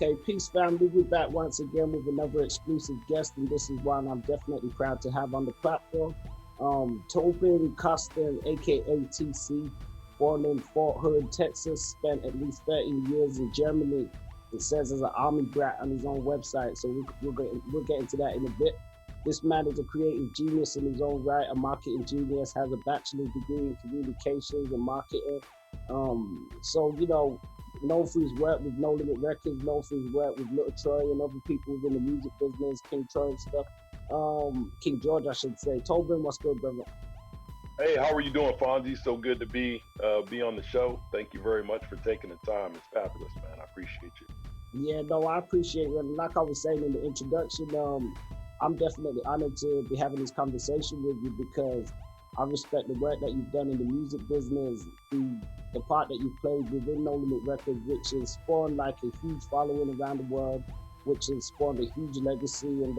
Okay, peace family. We're back once again with another exclusive guest, and this is one I'm definitely proud to have on the platform. Tobin Costen, aka TC, born in Fort Hood, Texas, spent at least 13 years in Germany. It says as an army brat on his own website, so we'll get into that in a bit. This man is a creative genius in his own right, a marketing genius, has a bachelor's degree in communications and marketing. So known for his work with No Limit Records, known for his work with Little Troy and other people within the music business, King Troy and stuff. King George, I should say. Tobin, what's good, brother? Hey, how are you doing, Fonzie? So good to be on the show. Thank you very much for taking the time. It's fabulous, man. I appreciate you. Yeah, no, I appreciate it. Like I was saying in the introduction, I'm definitely honored to be having this conversation with you because I respect the work that you've done in the music business, the part that you played within No Limit Records, which has spawned like a huge following around the world, which has spawned a huge legacy. And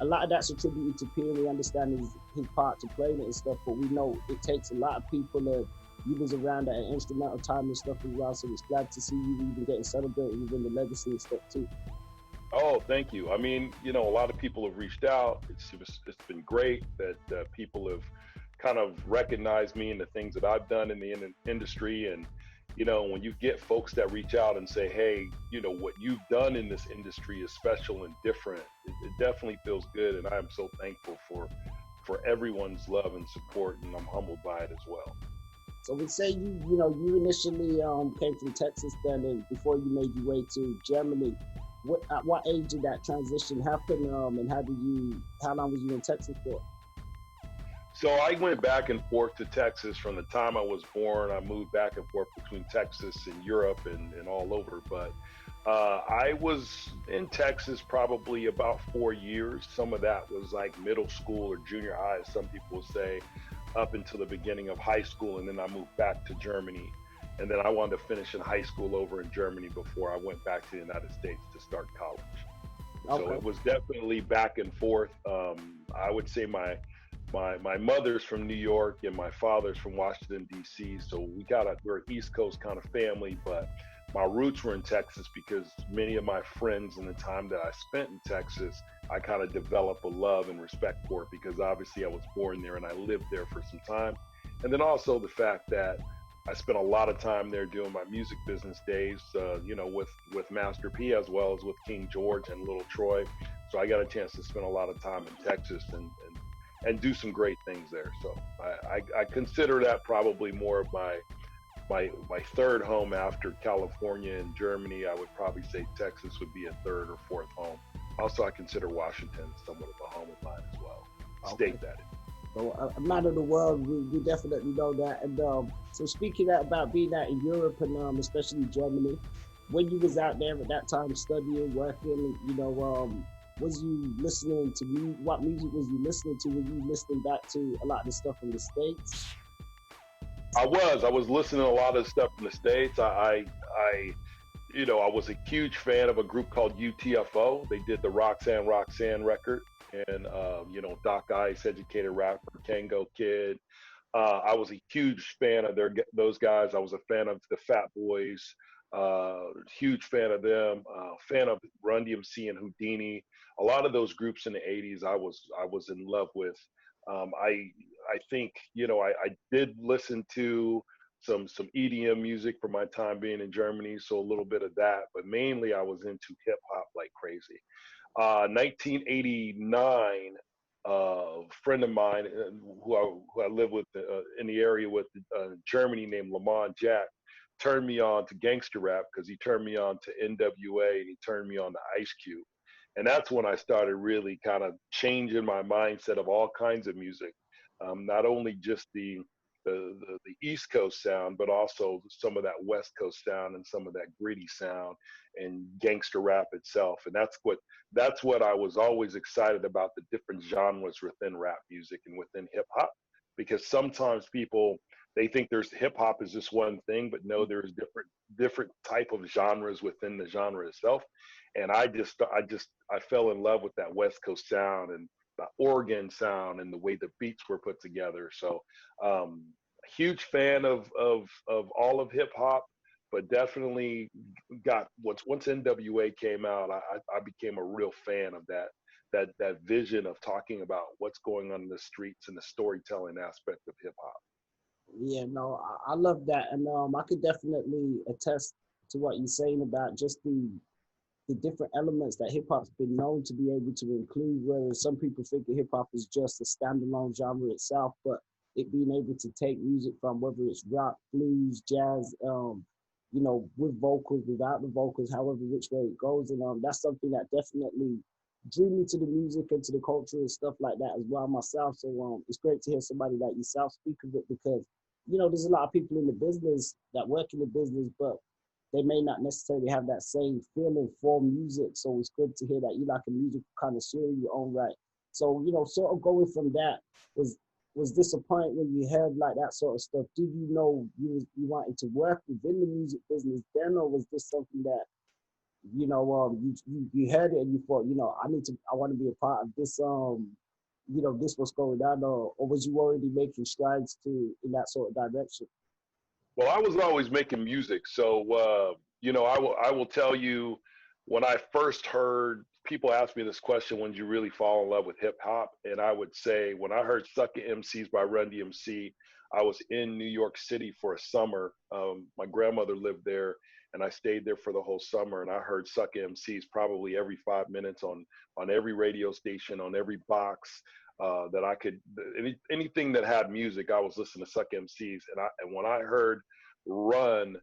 a lot of that's attributed to Pierre. We understand his part to playing it and stuff, but we know it takes a lot of people that you was around at an instrumental time and stuff as well. So it's glad to see you even getting celebrated within the legacy and stuff too. Oh, thank you. I mean, a lot of people have reached out. It's been great that people have kind of recognized me and the things that I've done in the industry. And, when you get folks that reach out and say, hey, what you've done in this industry is special and different, it definitely feels good. And I'm so thankful for everyone's love and support. And I'm humbled by it as well. So we say you initially came from Texas then, and before you made your way to Germany. At what age did that transition happen, and how long was you in Texas for? So I went back and forth to Texas from the time I was born. I moved back and forth between Texas and Europe and all over. But I was in Texas probably about 4 years. Some of that was like middle school or junior high, as some people will say, up until the beginning of high school. And then I moved back to Germany. And then I wanted to finish in high school over in Germany before I went back to the United States to start college. Okay. So it was definitely back and forth. I would say my mother's from New York and my father's from Washington, D.C. So we're an East Coast kind of family, but my roots were in Texas because many of my friends in the time that I spent in Texas, I kind of developed a love and respect for it because obviously I was born there and I lived there for some time. And then also the fact that I spent a lot of time there doing my music business days, with Master P as well as with King George and Little Troy. So I got a chance to spend a lot of time in Texas and do some great things there. So I consider that probably more of my third home after California and Germany. I would probably say Texas would be a third or fourth home. Also, I consider Washington somewhat of a home of mine as well. Okay. State that. So a man of the world, we definitely know that. And so speaking about being out in Europe and especially Germany, when you was out there at that time studying, working, was you listening to what music was you listening to? Were you listening back to a lot of the stuff from the States? I was listening to a lot of stuff from the States. I was a huge fan of a group called UTFO. They did the Roxanne record. And, Doc Ice, Educated Rapper, Kango Kid. I was a huge fan of those guys. I was a fan of the Fat Boys, huge fan of them, fan of Run DMC and Houdini. A lot of those groups in the 80s I was in love with. I think, I did listen to some EDM music for my time being in Germany, so a little bit of that, but mainly I was into hip hop like crazy. 1989, a friend of mine who I live with in the area with Germany named Lamont Jack turned me on to gangster rap because he turned me on to NWA and he turned me on to Ice Cube. And that's when I started really kind of changing my mindset of all kinds of music, not only just the East Coast sound, but also some of that West Coast sound and some of that gritty sound and gangster rap itself. And that's what I was always excited about, the different genres within rap music and within hip hop, because sometimes people, they think there's hip hop is just one thing, but no, there's different type of genres within the genre itself. And I fell in love with that West Coast sound and the organ sound and the way the beats were put together. So huge fan of all of hip hop. but definitely got once NWA came out, I became a real fan of that vision of talking about what's going on in the streets and the storytelling aspect of hip hop. Yeah, no, I love that, and I could definitely attest to what you're saying about just the different elements that hip hop's been known to be able to include. Whereas some people think of hip hop as just a standalone genre itself, but it being able to take music from whether it's rock, blues, jazz, with vocals, without the vocals, however which way it goes, and that's something that definitely drew me to the music and to the culture and stuff like that as well myself. So it's great to hear somebody like yourself speak of it, because there's a lot of people in the business that work in the business, but they may not necessarily have that same feeling for music. So it's good to hear that you like a musical connoisseur in your own right. So, sort of going from that, was this a point when you heard like that sort of stuff? Did you know you wanted to work within the music business then, or was this something that, you heard it and you thought, I want to be a part of this, this what's going on, or was you already making strides in that sort of direction? Well, I was always making music, so I will tell you, when I first heard people ask me this question, when did you really fall in love with hip hop? And I would say when I heard "Suckin' MCs" by Run DMC, I was in New York City for a summer. My grandmother lived there, and I stayed there for the whole summer. And I heard "Suckin' MCs" probably every 5 minutes on every radio station, on every box. That I could, anything that had music, I was listening to Suck MCs, and when I heard Run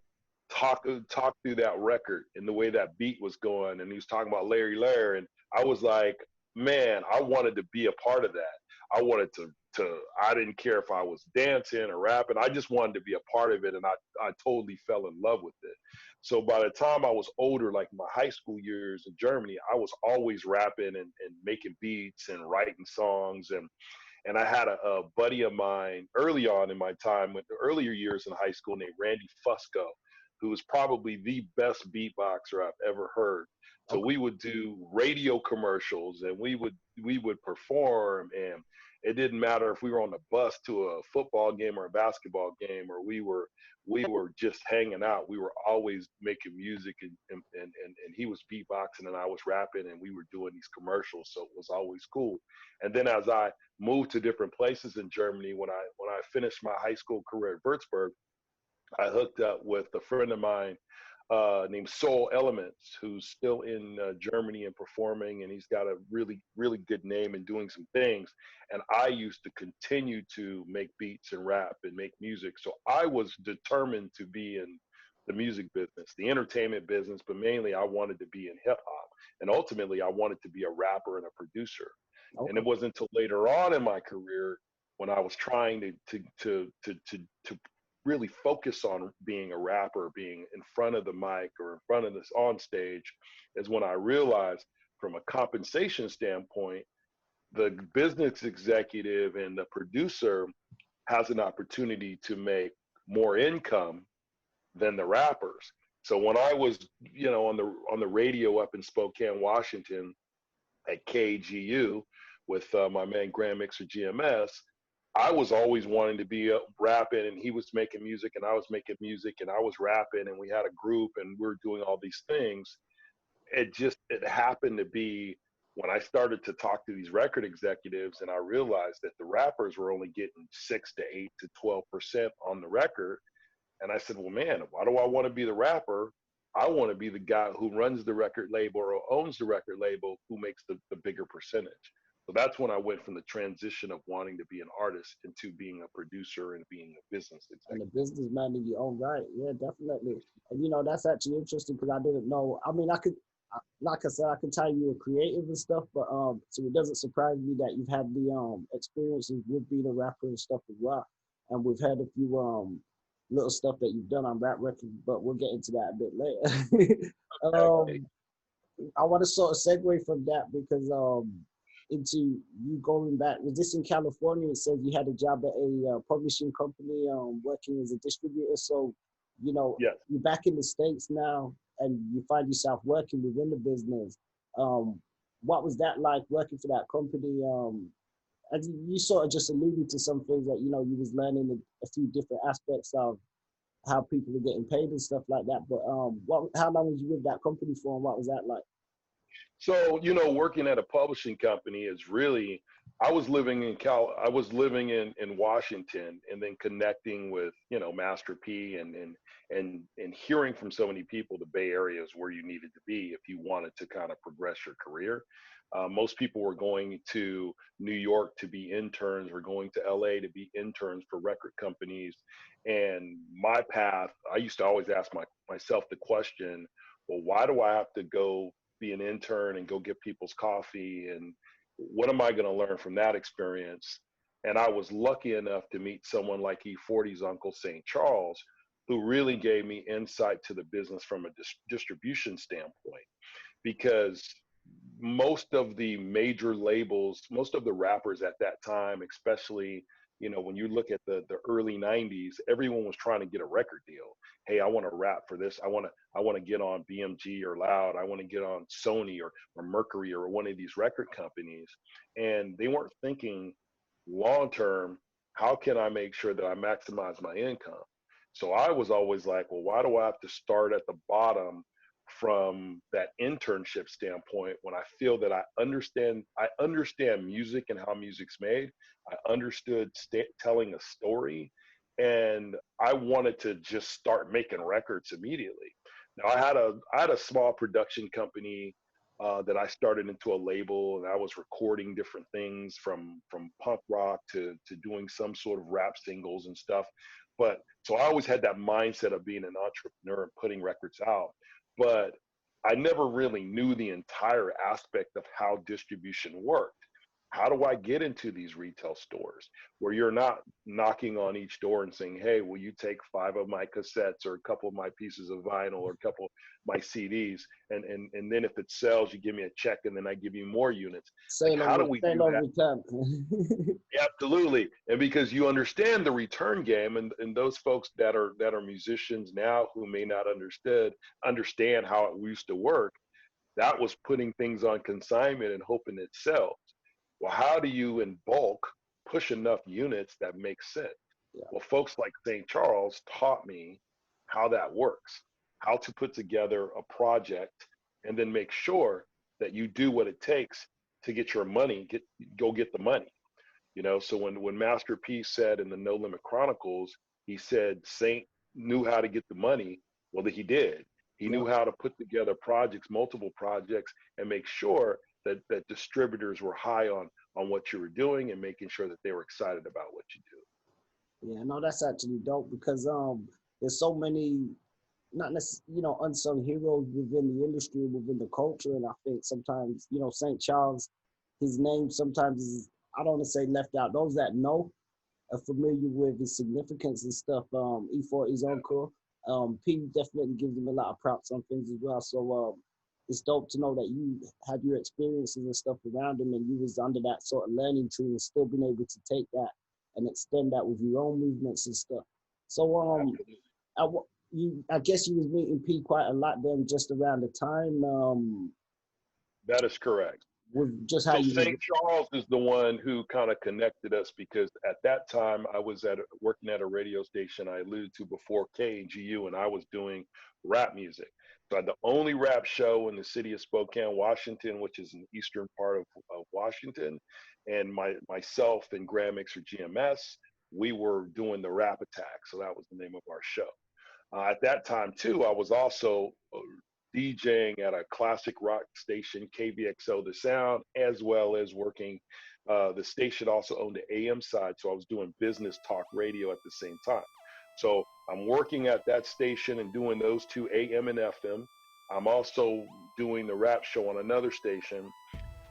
talk through that record and the way that beat was going, and he was talking about Larry Lair, and I was like, man, I wanted to be a part of that. I wanted to I didn't care if I was dancing or rapping. I just wanted to be a part of it, and I totally fell in love with it. So by the time I was older, like my high school years in Germany, I was always rapping and making beats and writing songs. And I had a buddy of mine early on in my time, with the earlier years in high school, named Randy Fusco, who was probably the best beatboxer I've ever heard. So Okay. we would do radio commercials, and we would perform, and it didn't matter if we were on the bus to a football game or a basketball game, or we were just hanging out. We were always making music, and he was beatboxing and I was rapping, and we were doing these commercials. So it was always cool. And then as I moved to different places in Germany, when I finished my high school career at Würzburg, I hooked up with a friend of mine named Soul Elements, who's still in Germany and performing, and he's got a really, really good name and doing some things. And I used to continue to make beats and rap and make music. So I was determined to be in the music business, the entertainment business, but mainly I wanted to be in hip hop. And ultimately, I wanted to be a rapper and a producer. And Okay. it wasn't until later on in my career, when I was trying to really focus on being a rapper, being in front of the mic or in front of this on stage, is when I realized, from a compensation standpoint, the business executive and the producer has an opportunity to make more income than the rappers. So when I was, on the radio up in Spokane, Washington, at KGU with my man Grand Mixer GMS, I was always wanting to be rapping, and he was making music, and I was making music, and I was rapping, and we had a group, and we were doing all these things. It happened to be when I started to talk to these record executives, and I realized that the rappers were only getting 6 to 8 to 12% on the record. And I said, well, man, why do I want to be the rapper? I want to be the guy who runs the record label or owns the record label, who makes the bigger percentage. So that's when I went from the transition of wanting to be an artist into being a producer and being a business And a executive. businessman in your own right. Yeah, definitely. And that's actually interesting, because I didn't know. I mean, like I said, I can tell you are creative and stuff, but so it doesn't surprise me that you've had the experiences with being a rapper and stuff as well. And we've had a few little stuff that you've done on rap records, but we'll get into that a bit later. Okay. I want to sort of segue from that, because into you going back. Was this in California? It says you had a job at a publishing company, working as a distributor. So, Yes. you're back in the States now, and you find yourself working within the business. What was that like, working for that company? And you sort of just alluded to some things that you was learning a few different aspects of how people are getting paid and stuff like that. But how long was you with that company for, and what was that like? So, working at a publishing company is really, I was living in Washington, and then connecting with, Master P, and hearing from so many people, the Bay Area is where you needed to be if you wanted to kind of progress your career. Most people were going to New York to be interns, or going to LA to be interns for record companies. And my path, I used to always ask myself the question, well, why do I have to go be an intern and go get people's coffee? And what am I going to learn from that experience? And I was lucky enough to meet someone like E40's Uncle St. Charles, who really gave me insight to the business from a distribution standpoint. Because most of the major labels, most of the rappers at that time, especially, when you look at the early 90s, everyone was trying to get a record deal. Hey, I want to rap for this. I want to get on BMG or Loud. I want to get on Sony or Mercury or one of these record companies. And they weren't thinking long term, how can I make sure that I maximize my income? So I was always like, well, why do I have to start at the bottom from that internship standpoint, when I feel that I understand music and how music's made. I understood telling a story, and I wanted to just start making records immediately. Now I had a small production company that I started into a label, and I was recording different things from punk rock to doing some sort of rap singles and stuff. But so I always had that mindset of being an entrepreneur and putting records out. But I never really knew the entire aspect of how distribution worked. How do I get into these retail stores where you're not knocking on each door and saying, hey, will you take 5 of my cassettes, or a couple of my pieces of vinyl, or a couple of my CDs? And then if it sells, you give me a check, and then I give you more units. Like, how do we do that? Return. Absolutely. And because you understand the return game, and those folks that are musicians now who may not understand how it used to work, that was putting things on consignment and hoping it sells. Well, how do you in bulk push enough units that make sense? Yeah. Well, folks like St. Charles taught me how that works, how to put together a project, and then make sure that you do what it takes to get your money, go get the money. So when Master P said in the No Limit Chronicles, he said Saint knew how to get the money. Well, he did. He Yeah. knew how to put together projects, multiple projects, and make sure that distributors were high on what you were doing, and making sure that they were excited about what you do. Yeah, no, that's actually dope, because there's so many, not necessarily, unsung heroes within the industry, within the culture. And I think sometimes, St. Charles, his name sometimes is, I don't want to say left out. Those that know are familiar with his significance and stuff. E40's uncle, P definitely gives him a lot of props on things as well. So it's dope to know that you had your experiences and stuff around him, and you was under that sort of learning tree, and still being able to take that and extend that with your own movements and stuff. So I guess you was meeting P quite a lot then, just around the time. That is correct. With just how So you St. Charles is the one who kind of connected us, because at that time I was working at a radio station I alluded to before, KGU, and I was doing rap music. So I had the only rap show in the city of Spokane, Washington, which is an eastern part of Washington. And myself and Grand Mixer GMS, we were doing the Rap Attack. So that was the name of our show. At that time, too, I was also DJing at a classic rock station, KBXO The Sound, as well as working. The station also owned the AM side, so I was doing business talk radio at the same time. So I'm working at that station and doing those two, AM and FM. I'm also doing the rap show on another station.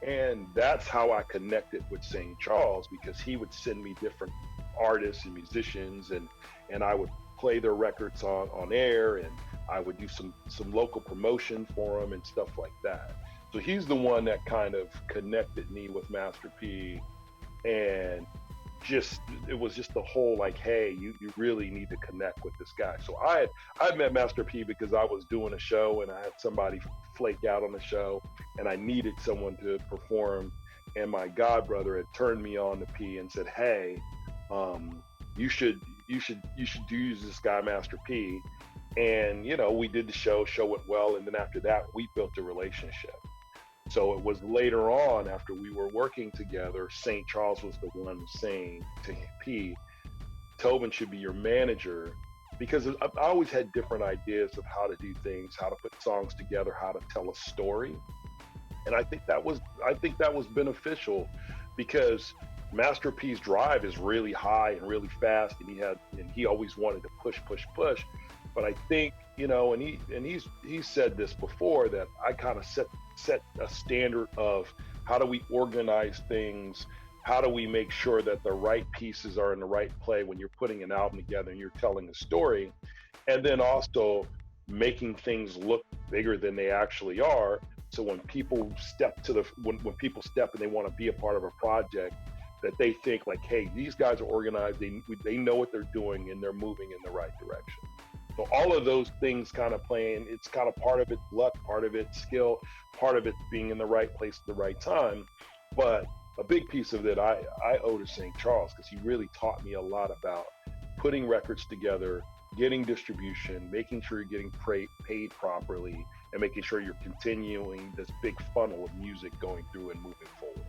And that's how I connected with St. Charles, because he would send me different artists and musicians, and I would play their records on air, and I would do some local promotion for them and stuff like that. So he's the one that kind of connected me with Master P, and it was just the whole like, hey, you really need to connect with this guy. So I met Master P because I was doing a show, and I had somebody flake out on the show, and I needed someone to perform, and my god brother had turned me on to P and said, hey, you should you should use this guy, Master P. And we did the show went well, and then after that we built a relationship. So it was later on, after we were working together, St. Charles was the one saying to P, Tobin should be your manager, because I always had different ideas of how to do things, how to put songs together, how to tell a story. And I think that was beneficial, because Master P's drive is really high and really fast, and he always wanted to push, push, push. But I think, and he's said this before, that I kind of set a standard of how do we organize things, how do we make sure that the right pieces are in the right play when you're putting an album together and you're telling a story, and then also making things look bigger than they actually are. So when people when people step and they want to be a part of a project, that they think like, hey, these guys are organized, they know what they're doing, and they're moving in the right direction. So all of those things kind of playing, it's kind of part of it's luck, part of it's skill, part of it's being in the right place at the right time. But a big piece of it I owe to St. Charles, because he really taught me a lot about putting records together, getting distribution, making sure you're getting paid properly, and making sure you're continuing this big funnel of music going through and moving forward.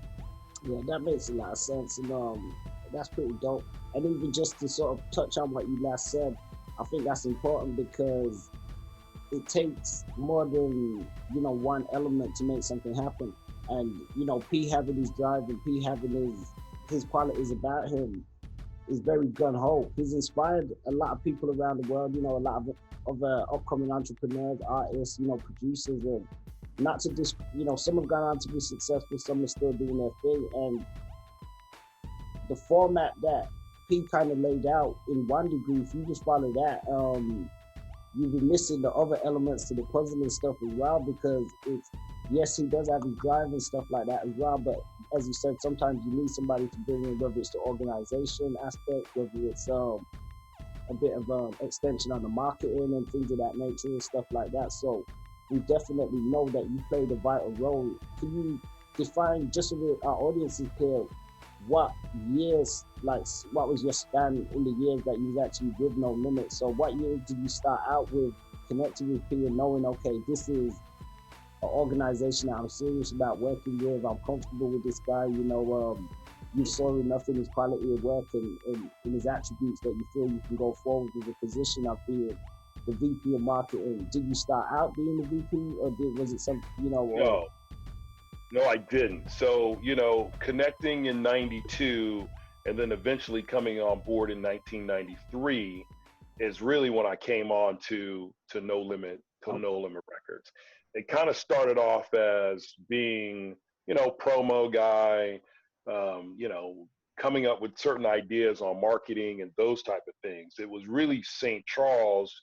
Yeah, that makes a lot of sense, and that's pretty dope. And even just to sort of touch on what you last said, I think that's important because it takes more than one element to make something happen. And P having his drive and P having his qualities about him is very gun ho. He's inspired a lot of people around the world. A lot of upcoming entrepreneurs, artists, producers, and not to just some have gone on to be successful, some are still doing their thing, and the format that P kind of laid out in one degree, if you just follow that, you'll be missing the other elements to the puzzle and stuff as well, because it's, yes, he does have his drive and stuff like that as well, but as you said, sometimes you need somebody to bring in, whether it's the organization aspect, whether it's a bit of extension on the marketing and things of that nature and stuff like that. So we definitely know that you played a vital role. Can you define, just so that our audience is clear, what years, like what was your span in the years that you was actually with No Limit? So what years did you start out with connecting with P and knowing, okay, this is an organization that I'm serious about working with, I'm comfortable with this guy, you saw enough in his quality of work and in his attributes that you feel you can go forward with a position of being the VP of marketing? Did you start out being the VP, or was it some, No, I didn't. So, connecting in 92 and then eventually coming on board in 1993 is really when I came on to No Limit, to No Limit Records. It kind of started off as being, promo guy, coming up with certain ideas on marketing and those type of things. It was really St. Charles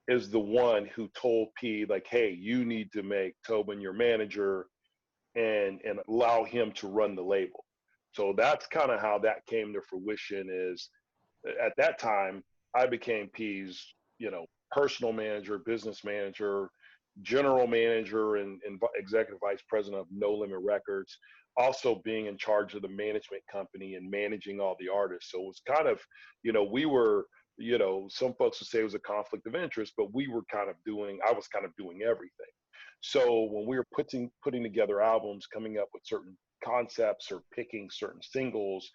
is the one who told P, like, hey, you need to make Tobin your manager and allow him to run the label. So that's kind of how that came to fruition. Is at that time I became P's, personal manager, business manager, general manager, and executive vice president of No Limit Records, also being in charge of the management company and managing all the artists. So it was kind of, we were, some folks would say it was a conflict of interest, but I was kind of doing everything. So when we were putting together albums, coming up with certain concepts or picking certain singles,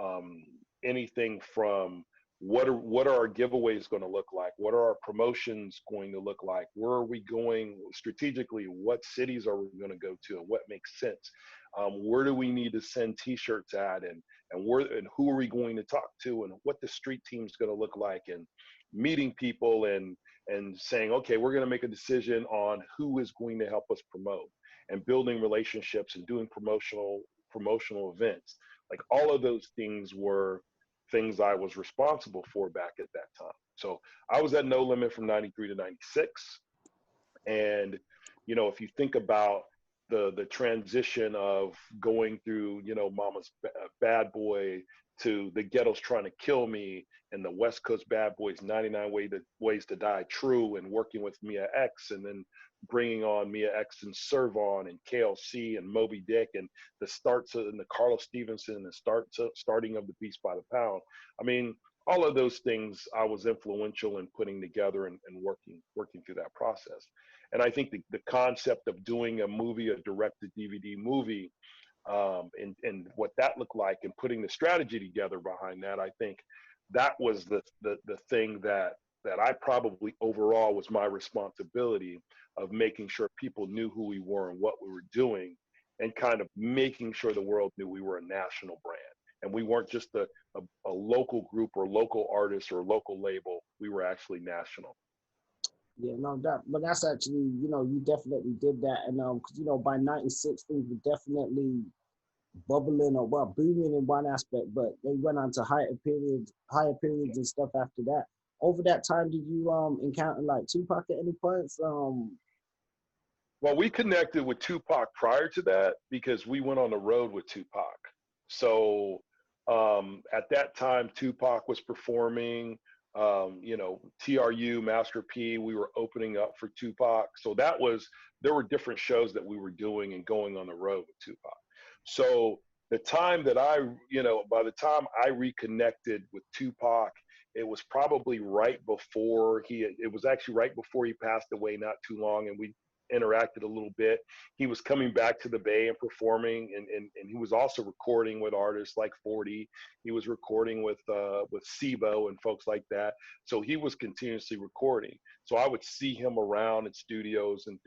um, anything from what are our giveaways going to look like? What are our promotions going to look like? Where are we going strategically? What cities are we going to go to, and what makes sense? Where do we need to send T-shirts at, and who are we going to talk to, and what the street team is going to look like, and meeting people and saying, okay, we're going to make a decision on who is going to help us promote, and building relationships and doing promotional events. Like all of those things were things I was responsible for back at that time. So I was at No Limit from 93 to 96. And, if you think about the transition of going through, Mama's Bad Boy to the Ghetto's Trying to Kill Me, and the West Coast Bad Boys 99 Ways to Die True, and working with Mia X, and then bringing on Mia X and Servon and KLC and Moby Dick, and the starting of the Beast by the Pound. I mean, all of those things I was influential in putting together and working through that process. And I think the concept of doing a movie, a direct-to-DVD movie, and what that looked like, and putting the strategy together behind that, I think that was the thing that I probably overall was my responsibility of making sure people knew who we were and what we were doing, and kind of making sure the world knew we were a national brand. And we weren't just a local group or local artist or local label. We were actually national. Yeah, no, but that's actually, you definitely did that. And, cause, by 96, things were definitely bubbling or, well, booming in one aspect, but they went on to higher periods and stuff after that. Over that time, did you encounter like Tupac at any points? Well, we connected with Tupac prior to that because we went on the road with Tupac. So at that time, Tupac was performing. TRU, Master P, we were opening up for Tupac. So there were different shows that we were doing and going on the road with Tupac. So the time that by the time I reconnected with Tupac, it was probably it was actually right before he passed away, not too long. And we interacted a little bit. He was coming back to the Bay and performing, and he was also recording with artists like 40. He was recording with SIBO and folks like that. So he was continuously recording. So I would see him around in studios and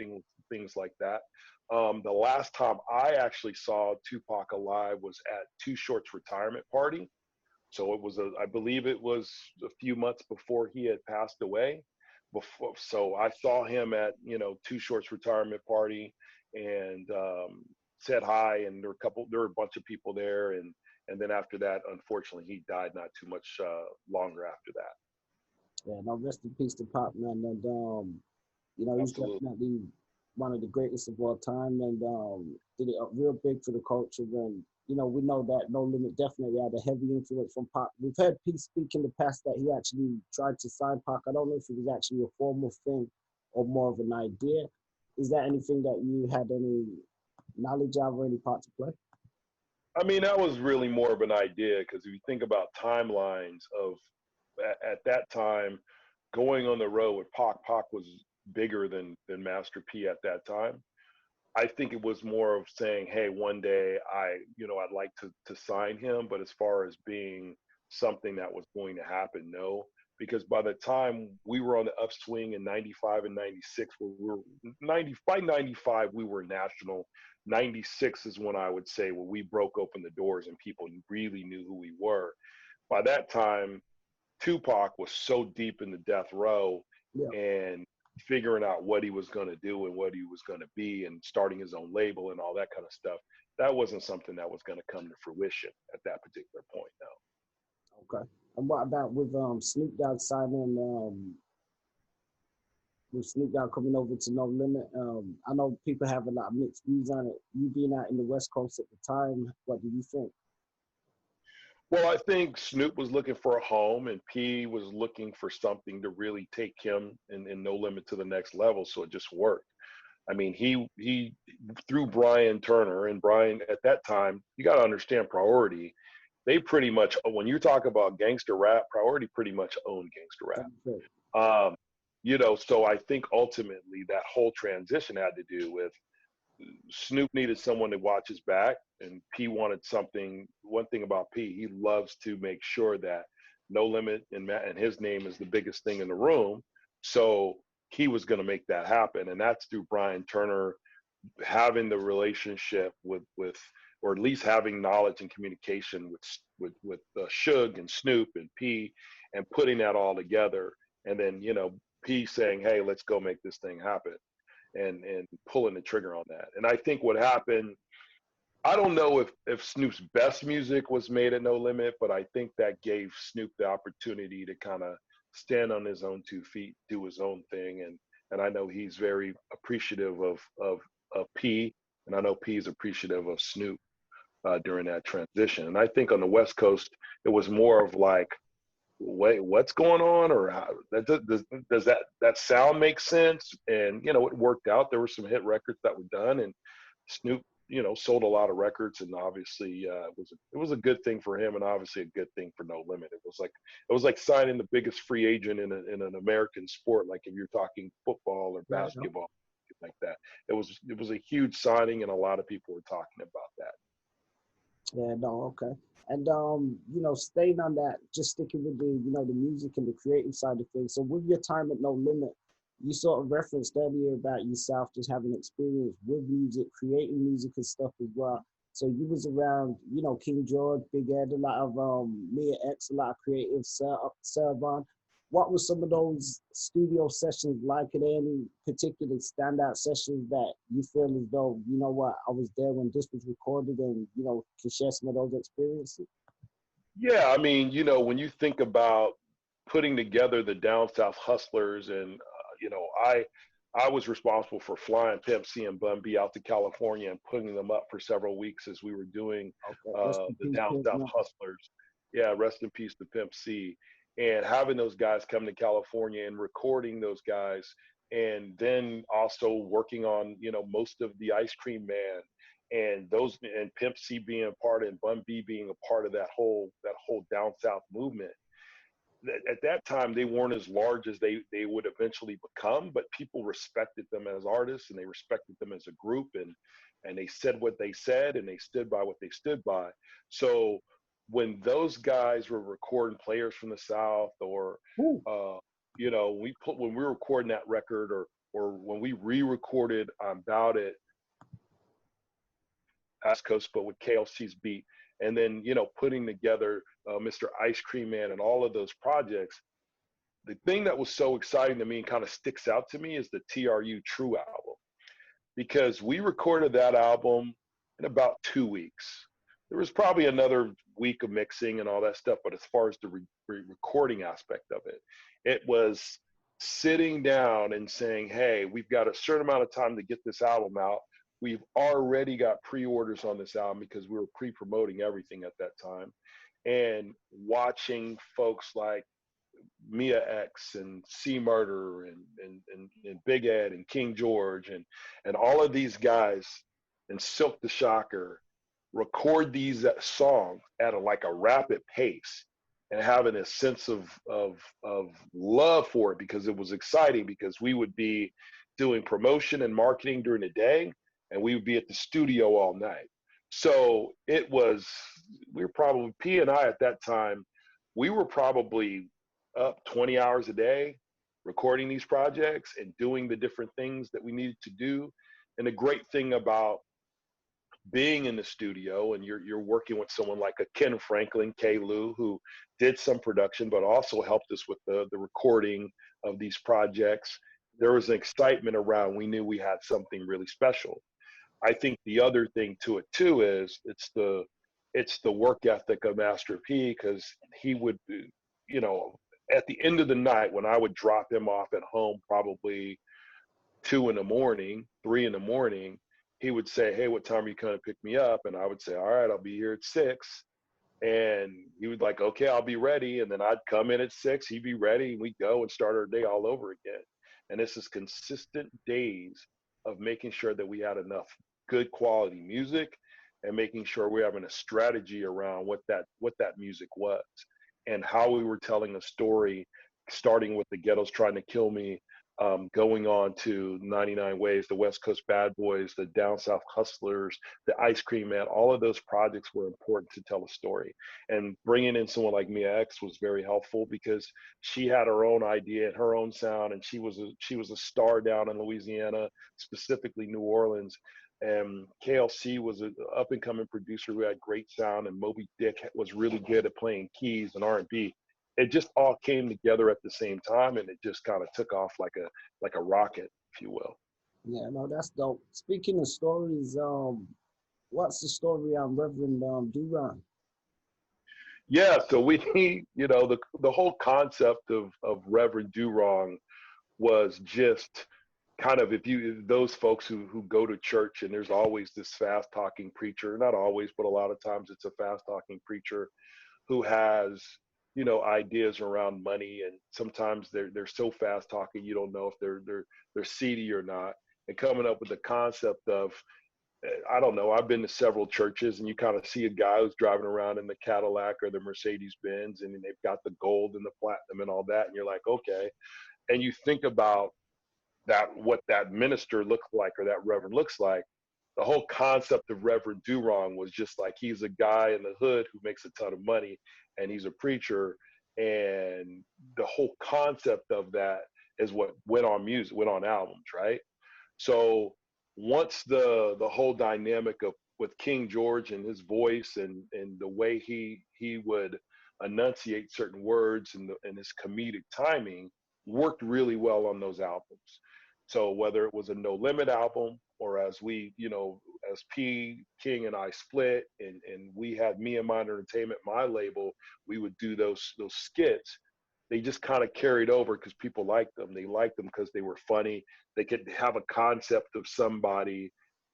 things like that. The last time I actually saw Tupac alive was at Too Short's retirement party. So I believe it was a few months before he had passed away. So I saw him at Too Short's retirement party, and said hi, and there were a bunch of people there, and then after that, unfortunately, he died not too much longer after that. Yeah, no, rest in peace to Pop, man. And he's definitely one of the greatest of all time, and did it real big for the culture. And we know that No Limit definitely had a heavy influence from Pac. We've heard P speak in the past that he actually tried to sign Pac. I don't know if it was actually a formal thing or more of an idea. Is that anything that you had any knowledge of or any part to play? I mean, that was really more of an idea, because if you think about timelines of at that time, going on the road with Pac was bigger than Master P at that time. I think it was more of saying, hey, one day I'd like to sign him, but as far as being something that was going to happen, no. Because by the time we were on the upswing in 95 and 96, by 95, we were national. 96 is when I would say, well, we broke open the doors and people really knew who we were. By that time, Tupac was so deep in the death row, Yeah. and figuring out what he was going to do and what he was going to be, and starting his own label and all that kind of stuff, that wasn't something that was going to come to fruition at that particular point. No. Okay. And what about with Snoop Dogg signing, with Snoop Dogg coming over to No Limit? I know people have a lot of mixed views on it. You being out in the West Coast at the time, what do you think? Well, I think Snoop was looking for a home, and P was looking for something to really take him and No Limit to the next level. So it just worked. I mean, he through Brian Turner, and Brian at that time, you got to understand Priority. They pretty much, when you talk about gangster rap, Priority pretty much owned gangster rap. So I think ultimately that whole transition had to do with Snoop needed someone to watch his back, and P wanted something. One thing about P, he loves to make sure that No Limit and his name is the biggest thing in the room. So he was going to make that happen, and that's through Brian Turner having the relationship with, or at least having knowledge and communication with Suge and Snoop and P, and putting that all together, and then P saying, "Hey, let's go make this thing happen." And pulling the trigger on that. And I think what happened, I don't know if Snoop's best music was made at No Limit, but I think that gave Snoop the opportunity to kind of stand on his own 2 feet, do his own thing. And I know he's very appreciative of P, and I know P is appreciative of Snoop during that transition. And I think on the West Coast, it was more of like, wait, what's going on? Or does that sound make sense? And it worked out. There were some hit records that were done, and Snoop sold a lot of records, and obviously it was a good thing for him, and obviously a good thing for No Limit. It was like signing the biggest free agent in an American sport, like if you're talking football or Yeah. basketball, like that. It was a huge signing, and a lot of people were talking about that. Yeah, no, okay. And staying on that, just sticking with the music and the creative side of things. So with your time at No Limit, you sort of referenced earlier about yourself just having experience with music, creating music and stuff as well. So you was around, King George, Big Ed, a lot of Mia X, a lot of creative Servon. What were some of those studio sessions like? Are there any particular standout sessions that you feel as though, you know what, I was there when this was recorded and, can share some of those experiences? Yeah, I mean, when you think about putting together the Down South Hustlers, and I was responsible for flying Pimp C and Bun B out to California and putting them up for several weeks as we were doing Okay, rest in the peace, Down Pimp. South Hustlers. Yeah, rest in peace to Pimp C. And having those guys come to California and recording those guys, and then also working on most of the Ice Cream Man and Pimp C being a part and Bun B being a part of that whole Down South movement. At that time, they weren't as large as they would eventually become, but people respected them as artists, and they respected them as a group, and they said what they said, and they stood by what they stood by. So when those guys were recording players from the South, or Ooh. when we were recording that record, or when we re-recorded Bout It, West Coast, but with KLC's beat, and then putting together Mr. Ice Cream Man and all of those projects. The thing that was so exciting to me and kind of sticks out to me is the TRU True album, because we recorded that album in about 2 weeks. There was probably another week of mixing and all that stuff, but as far as the recording aspect of it, it was sitting down and saying, hey, we've got a certain amount of time to get this album out. We've already got pre-orders on this album because we were pre-promoting everything at that time. And watching folks like Mia X and C Murder and Big Ed and King George and all of these guys and Silk the Shocker record these songs at a rapid pace, and having a sense of love for it, because it was exciting, because we would be doing promotion and marketing during the day, and we would be at the studio all night. So we were probably, P and I at that time, we were probably up 20 hours a day recording these projects and doing the different things that we needed to do. And the great thing about being in the studio, and you're working with someone like a Ken Franklin, K. Lou, who did some production, but also helped us with the recording of these projects. There was an excitement around, we knew we had something really special. I think the other thing to it too is it's the work ethic of Master P, because he would, at the end of the night when I would drop him off at home, probably 2 in the morning, 3 in the morning, he would say, hey, what time are you coming to pick me up? And I would say, all right, I'll be here at 6. And he would like, okay, I'll be ready. And then I'd come in at 6, he'd be ready, and we'd go and start our day all over again. And this is consistent days of making sure that we had enough good quality music, and making sure we're having a strategy around what that music was, and how we were telling a story, starting with the Ghettos Trying to Kill Me, going on to 99 Ways, the West Coast Bad Boys, the Down South Hustlers, the Ice Cream Man. All of those projects were important to tell a story. And bringing in someone like Mia X was very helpful, because she had her own idea and her own sound, and she was a star down in Louisiana, specifically New Orleans. And KLC was an up-and-coming producer who had great sound, and Moby Dick was really good at playing keys and R&B. It just all came together at the same time, and it just kind of took off like a rocket, if you will. Yeah, no, that's dope. Speaking of stories, what's the story on Reverend Duran? Yeah, so we, the whole concept of Reverend Durong was just kind of, those folks who go to church, and there's always this fast talking preacher, not always, but a lot of times it's a fast talking preacher who has ideas around money, and sometimes they're so fast talking you don't know if they're seedy or not, and coming up with the concept of I don't know. I've been to several churches, and you kind of see a guy who's driving around in the Cadillac or the Mercedes Benz, and they've got the gold and the platinum and all that, and you're like, okay. And you think about that, what that minister looks like or that reverend looks like. The whole concept of Reverend Durong was just like, he's a guy in the hood who makes a ton of money, and he's a preacher, and the whole concept of that is what went on music, went on albums, right? So once the whole dynamic of with King George and his voice and the way he would enunciate certain words and his comedic timing worked really well on those albums. So whether it was a No Limit album, or as we, as P King and I split, and we had Me and Mine Entertainment, my label, we would do those skits. They just kind of carried over because people liked them. They liked them because they were funny. They could have a concept of somebody,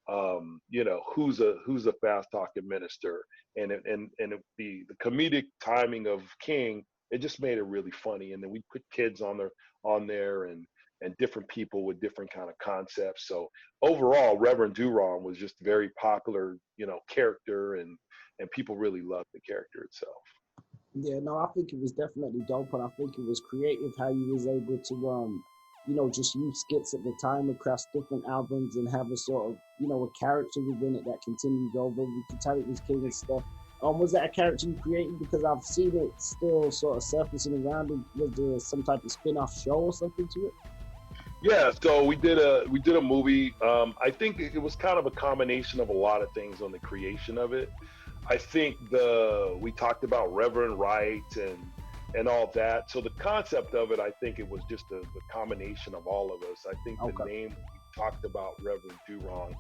who's a fast talking minister, the comedic timing of King, it just made it really funny. And then we put kids on there and different people with different kind of concepts. So overall, Reverend Durong was just a very popular, character, and people really loved the character itself. Yeah, no, I think it was definitely dope, and I think it was creative how you was able to, just use skits at the time across different albums and have a sort of, a character within it that continues over. We could tell it was King and stuff. Was that a character you created? Because I've seen it still sort of surfacing around. Was there some type of spin-off show or something to it? Yeah, so we did a movie. I think it was kind of a combination of a lot of things on the creation of it. I think we talked about Reverend Wright and all that. So the concept of it, I think it was just the combination of all of us. I think the name, we talked about Reverend Durong.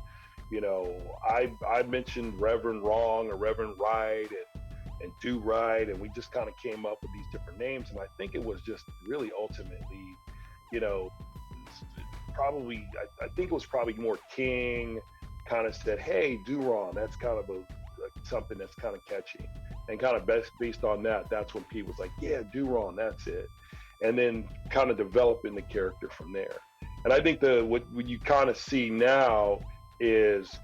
I mentioned Reverend Wrong or Reverend Right and Do Right, and we just kind of came up with these different names. And I think it was just really ultimately, probably, I think it was probably more King kind of said, hey, Durong, that's kind of something that's kind of catchy, and kind of based on that, that's when Pete was like, yeah, Durong, that's it. And then kind of developing the character from there. And I think what you kind of see now is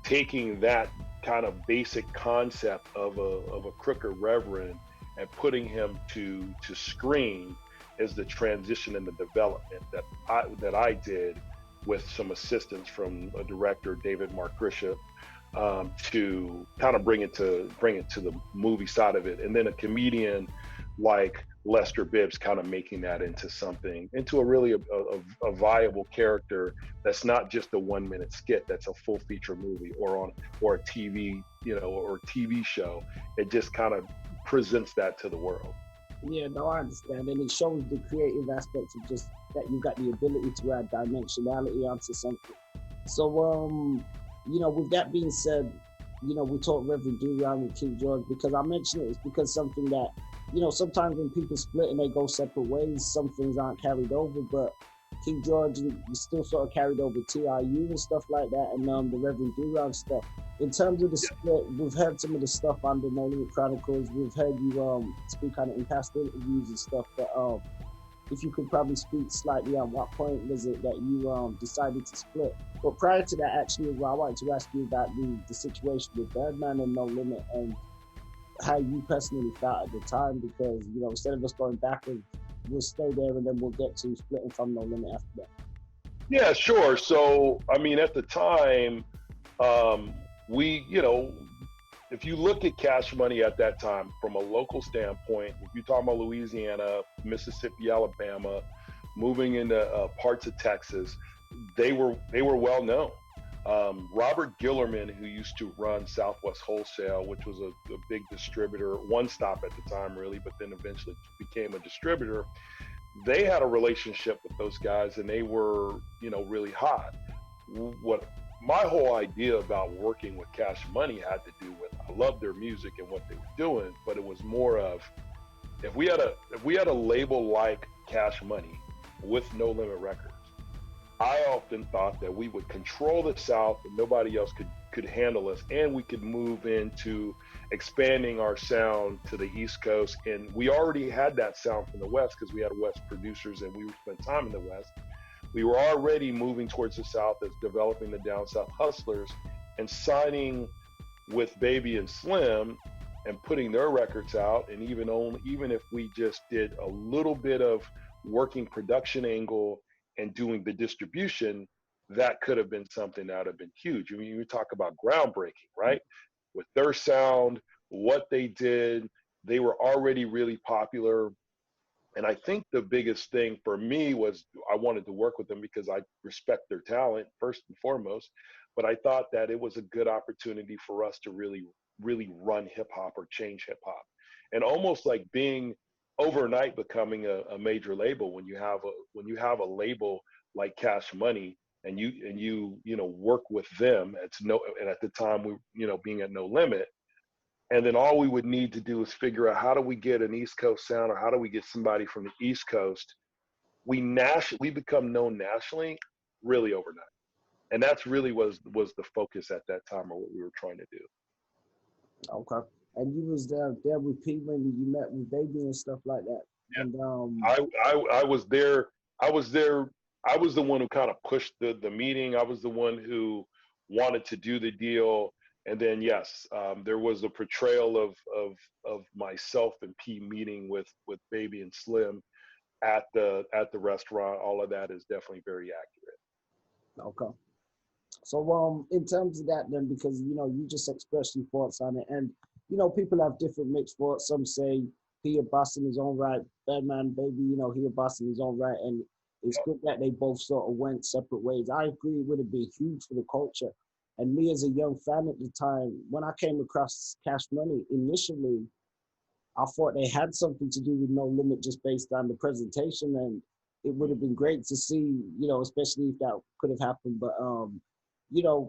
taking that kind of basic concept of a crooked reverend and putting him to screen as the transition and the development that I did with some assistance from a director, David Mark Grisham, to kind of bring it to the movie side of it, and then a comedian like Lester Bibbs kind of making that into a really a viable character that's not just a 1 minute skit, that's a full feature movie or a TV or TV show. It just kind of presents that to the world. Yeah, no, I understand, and it shows the creative aspects of just that you got the ability to add dimensionality onto something. So with that being said, we talk Reverend Durong and King George, because I mention it is because something that, sometimes when people split and they go separate ways, some things aren't carried over, but King George, you still sort of carried over TIU and stuff like that, and the Reverend Durong stuff. In terms of the split, we've heard some of the stuff on the No Limit Chronicles. We've heard you speak on it in past interviews and stuff, but if you could probably speak slightly on what point was it that you decided to split. But prior to that, actually, I wanted to ask you about the situation with Birdman and No Limit, and how you personally felt at the time, because, instead of us going backwards, we'll stay there and then we'll get to splitting from No Limit after that. Yeah, sure. So, I mean, at the time, if you look at Cash Money at that time from a local standpoint, if you're talking about Louisiana, Mississippi, Alabama, moving into parts of Texas, they were well known. Robert Gillerman, who used to run Southwest Wholesale, which was a big distributor, one stop at the time really, but then eventually became a distributor, they had a relationship with those guys, and they were, really hot. What my whole idea about working with Cash Money had to do with, I loved their music and what they were doing, but it was more of, if we had a label like Cash Money with No Limit Records, I often thought that we would control the South and nobody else could handle us, and we could move into expanding our sound to the East Coast. And we already had that sound from the West because we had West producers and we spent time in the West. We were already moving towards the South as developing the Down South Hustlers. and signing with Baby and Slim and putting their records out, and even if we just did a little bit of working production angle and doing the distribution, that could have been something that would have been huge. I mean, you talk about groundbreaking, right? With their sound, what they did, they were already really popular. And I think the biggest thing for me was I wanted to work with them because I respect their talent first and foremost. But I thought that it was a good opportunity for us to really, really run hip hop or change hip hop, and almost like being overnight becoming a major label. When you have a label like Cash Money, and you work with them, and at the time we being at No Limit, and then all we would need to do is figure out how do we get an East Coast sound, or how do we get somebody from the East Coast. We become known nationally really overnight, and that's really was the focus at that time, or what we were trying to do. Okay. And you was there with P when you met with Baby and stuff like that. Yeah. And I was there. I was there. I was the one who kind of pushed the meeting. I was the one who wanted to do the deal. And then yes, there was a portrayal of myself and P meeting with Baby and Slim at the restaurant. All of that is definitely very accurate. okay. So in terms of that then, because you just expressed your thoughts on it, and people have different mixed thoughts. Some say he a boss in his own right, Birdman Baby, he a boss in his own right, and it's good that they both sort of went separate ways. I agree it would have been huge for the culture. And me as a young fan at the time, when I came across Cash Money initially, I thought they had something to do with No Limit just based on the presentation, and it would have been great to see, especially if that could have happened. But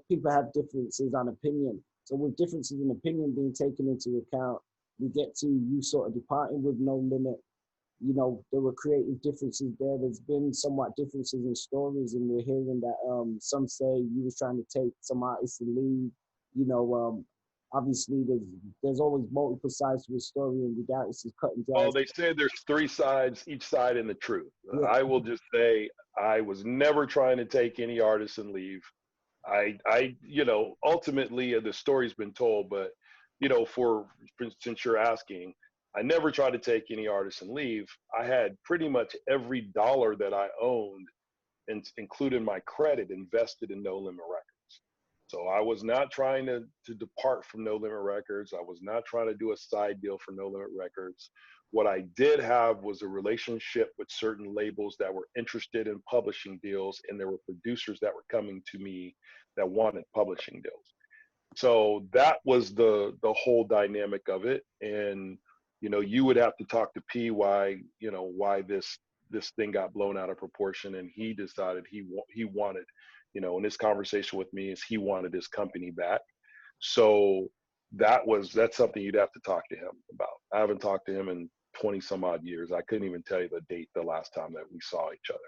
people have differences on opinion. So with differences in opinion being taken into account, we get to you sort of departing with No Limit. There were creative differences there. There's been somewhat differences in stories, and we're hearing that some say you was trying to take some artists and leave. Obviously there's always multiple sides to a story, and regardless is cut and dry. Well, they say there's three sides, each side in the truth. Yeah. I will just say I was never trying to take any artist and leave. Ultimately the story's been told, but since you're asking, I never tried to take any artist and leave. I had pretty much every dollar that I owned, including my credit, invested in No Limit Records. So I was not trying to depart from No Limit Records. I was not trying to do a side deal for No Limit Records. What I did have was a relationship with certain labels that were interested in publishing deals, and there were producers that were coming to me that wanted publishing deals. So that was the whole dynamic of it. And you would have to talk to P why this thing got blown out of proportion, and he decided he wanted, in his conversation with me, is he wanted his company back. So that's something you'd have to talk to him about. I haven't talked to him in 20 some odd years. I couldn't even tell you the date the last time that we saw each other.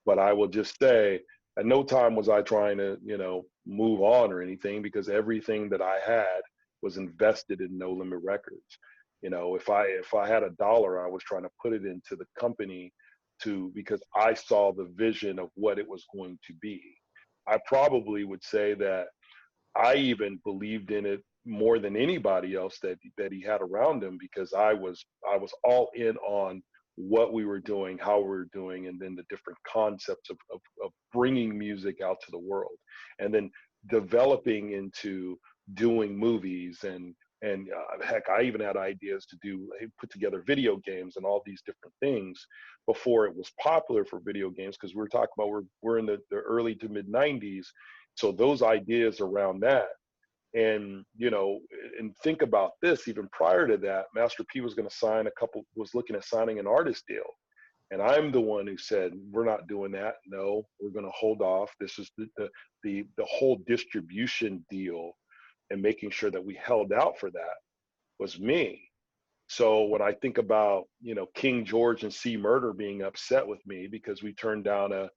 But I will just say, at no time was I trying to, move on or anything, because everything that I had was invested in No Limit Records. If I had $1, I was trying to put it into the company because I saw the vision of what it was going to be. I probably would say that I even believed in it more than anybody else that he had around him, because I was all in on what we were doing, how we were doing, and then the different concepts of bringing music out to the world, and then developing into doing movies and heck, I even had ideas to put together video games and all these different things before it was popular for video games, because we were talking about we're in the early to mid 90s. So those ideas around that, and and think about this, even prior to that, Master P was looking at signing an artist deal, and I'm the one who said, we're not doing that. No, we're going to hold off. This is the whole distribution deal, and making sure that we held out for that was me. So when I think about King George and C Murder being upset with me because we turned down a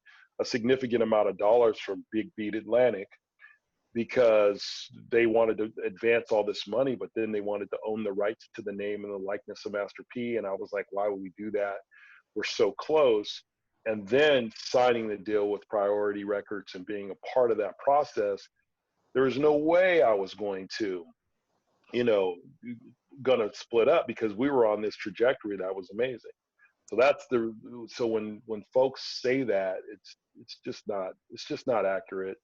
significant amount of dollars from Big Beat Atlantic, because they wanted to advance all this money, but then they wanted to own the rights to the name and the likeness of Master P. And I was like, why would we do that? We're so close. And then signing the deal with Priority Records and being a part of that process, there was no way I was going to, you know, gonna split up because we were on this trajectory that was amazing. So that's the so when folks say that, it's just not accurate.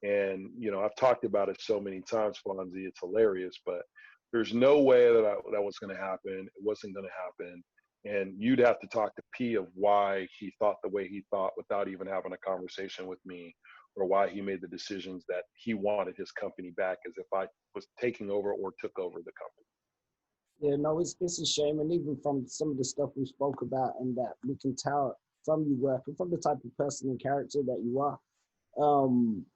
And you know, I've talked about it so many times, Fonzie. It's hilarious, but there's no way that was going to happen. It wasn't going to happen. And you'd have to talk to P of why he thought the way he thought without even having a conversation with me, or why he made the decisions that he wanted his company back as if I was taking over or took over the company. Yeah, no, it's a shame, and even from some of the stuff we spoke about, and that we can tell from you work and from the type of person and character that you are. Um,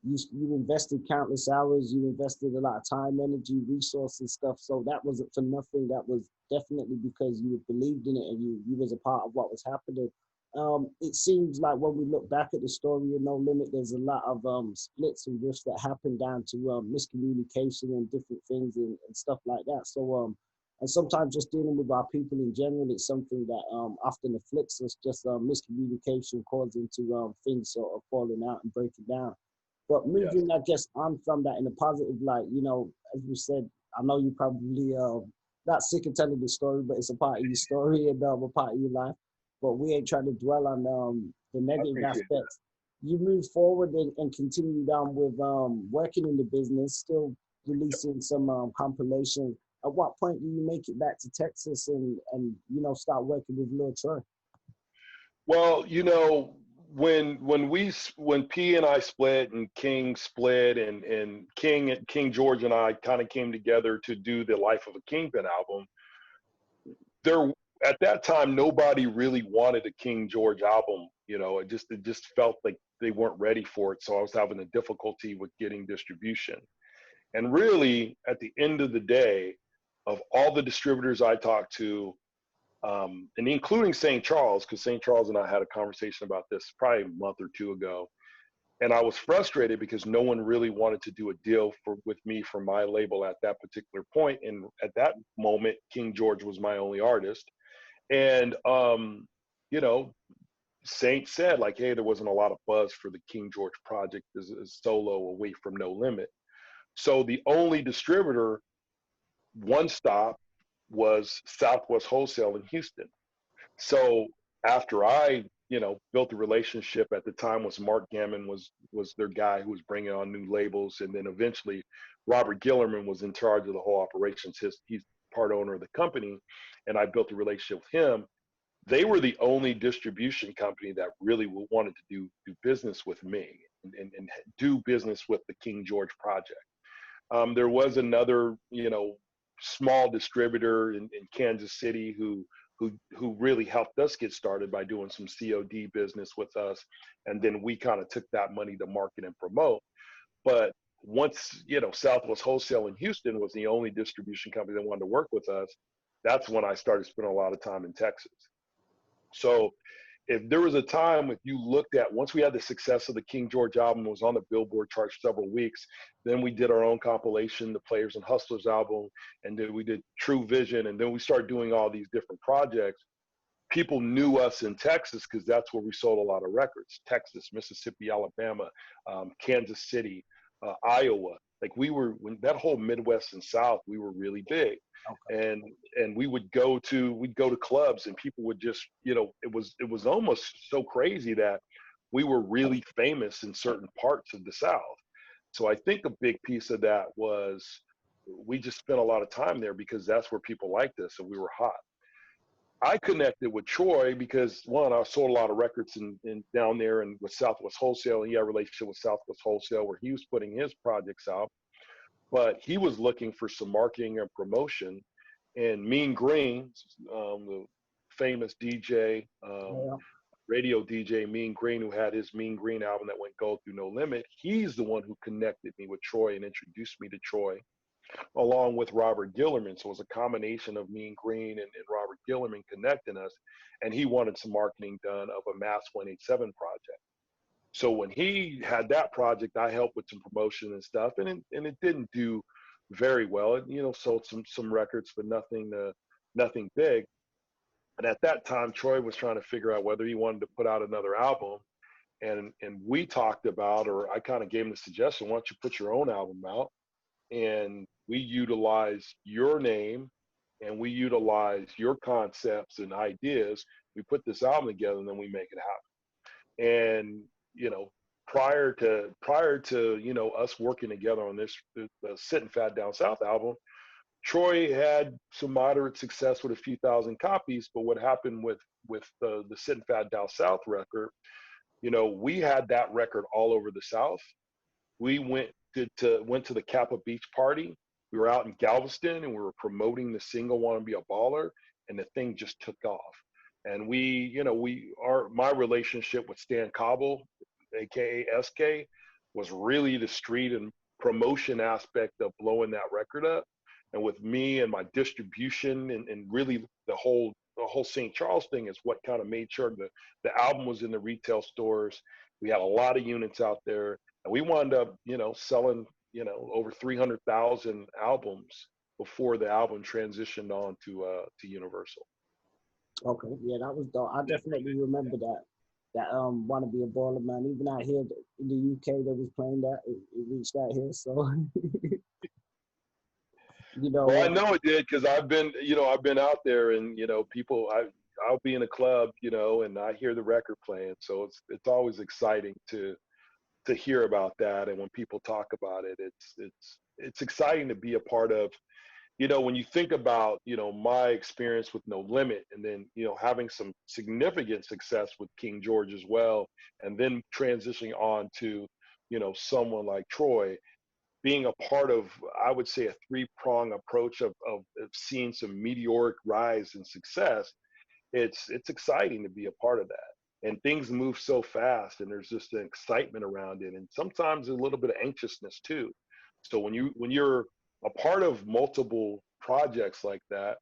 you invested countless hours, you invested a lot of time, energy, resources, stuff. So that wasn't for nothing. That was definitely because you believed in it and you was a part of what was happening. It seems like when we look back at the story of No Limit, there's a lot of splits and rifts that happen down to miscommunication and different things and stuff like that. So and sometimes just dealing with our people in general, it's something that often afflicts us, just miscommunication causing to things sort of falling out and breaking down. But Yes. moving, I guess, on from that in a positive light, you know, as you said, I know you probably not sick of telling the story, but it's a part of your story and a part of your life. But we ain't trying to dwell on the I negative appreciate that. aspects. You move forward and continue on with working in the business, still releasing some compilations. At what point do you make it back to Texas and you know start working with Lil Troy? Well, you know, when P and I split and King split and King George and I kind of came together to do the Life of a Kingpin album, there at that time nobody really wanted a King George album. You know, it just felt like they weren't ready for it. So I was having a difficulty with getting distribution. And really, at the end of the day, of all the distributors I talked to, and including St. Charles, because St. Charles and I had a conversation about this probably a month or two ago, and I was frustrated because no one really wanted to do a deal with me for my label at that particular point. And at that moment, King George was my only artist, and you know, Saint said like, hey, there wasn't a lot of buzz for the King George project as a solo away from No Limit. So the only distributor, one stop, was Southwest Wholesale in Houston. So after I, you know, built a relationship at the time was Mark Gammon was their guy who was bringing on new labels, and then eventually Robert Gillerman was in charge of the whole operations. He's part owner of the company, and I built a relationship with him. They were the only distribution company that really wanted to do business with me and do business with the King George project. There was another, you know, small distributor in Kansas City who really helped us get started by doing some COD business with us, and then we kind of took that money to market and promote. But once, you know, Southwest Wholesale in Houston was the only distribution company that wanted to work with us, that's when I started spending a lot of time in Texas. So if there was a time if you looked at once we had the success of the King George album, it was on the Billboard charts several weeks, then we did our own compilation, the Players and Hustlers album, and then we did True Vision, and then we started doing all these different projects. People knew us in Texas because that's where we sold a lot of records. Texas, Mississippi, Alabama, Kansas City, Iowa. Like we were, when that whole Midwest and South, we were really big. Okay. And we'd go to clubs, and people would just, you know, it was almost so crazy that we were really famous in certain parts of the South. So I think a big piece of that was we just spent a lot of time there because that's where people liked us and we were hot. I connected with Troy because one, I sold a lot of records in down there and with Southwest Wholesale. He had a relationship with Southwest Wholesale where he was putting his projects out, but he was looking for some marketing and promotion. And Mean Green, the famous DJ, Yeah. radio DJ Mean Green, who had his Mean Green album that went gold through No Limit, he's the one who connected me with Troy and introduced me to Troy, along with Robert Gillerman. So it was a combination of Mean Green and Robert Gillerman connecting us. And he wanted some marketing done of a Mass 187 project. So when he had that project, I helped with some promotion and stuff, and it didn't do very well. It, you know, sold some records, but nothing big. And at that time, Troy was trying to figure out whether he wanted to put out another album. and we talked about, or I kind of gave him the suggestion, why don't you put your own album out? And we utilize your name and we utilize your concepts and ideas. We put this album together and then we make it happen. And, you know, prior to us working together on this the Sitting Fat Down South album, Troy had some moderate success with a few thousand copies. But what happened with the Sitting Fat Down South record, we had that record all over the South. We went to the Kappa Beach party. We were out in Galveston and we were promoting the single "Want to Be a Baller," and the thing just took off. And my relationship with Stan Cobble, aka SK, was really the street and promotion aspect of blowing that record up. And with me and my distribution and really the whole St. Charles thing is what kind of made sure the album was in the retail stores. We had a lot of units out there, and we wound up, selling, over 300,000 albums before the album transitioned on to Universal. Okay, yeah, that was dope. I definitely remember that. That "Want to Be a Baller," man. Even out here in the UK, they was playing that. It reached out here, so Well, I know it did because I've been out there, and people. I'll be in a club, and I hear the record playing, so it's always exciting to hear about that. And when people talk about it, it's exciting to be a part of. When you think about, my experience with No Limit, and then, having some significant success with King George as well, and then transitioning on to, someone like Troy, being a part of, I would say, a three-prong approach of seeing some meteoric rise and success, it's exciting to be a part of that. And things move so fast, and there's just an excitement around it, and sometimes a little bit of anxiousness too. So when you're a part of multiple projects like that,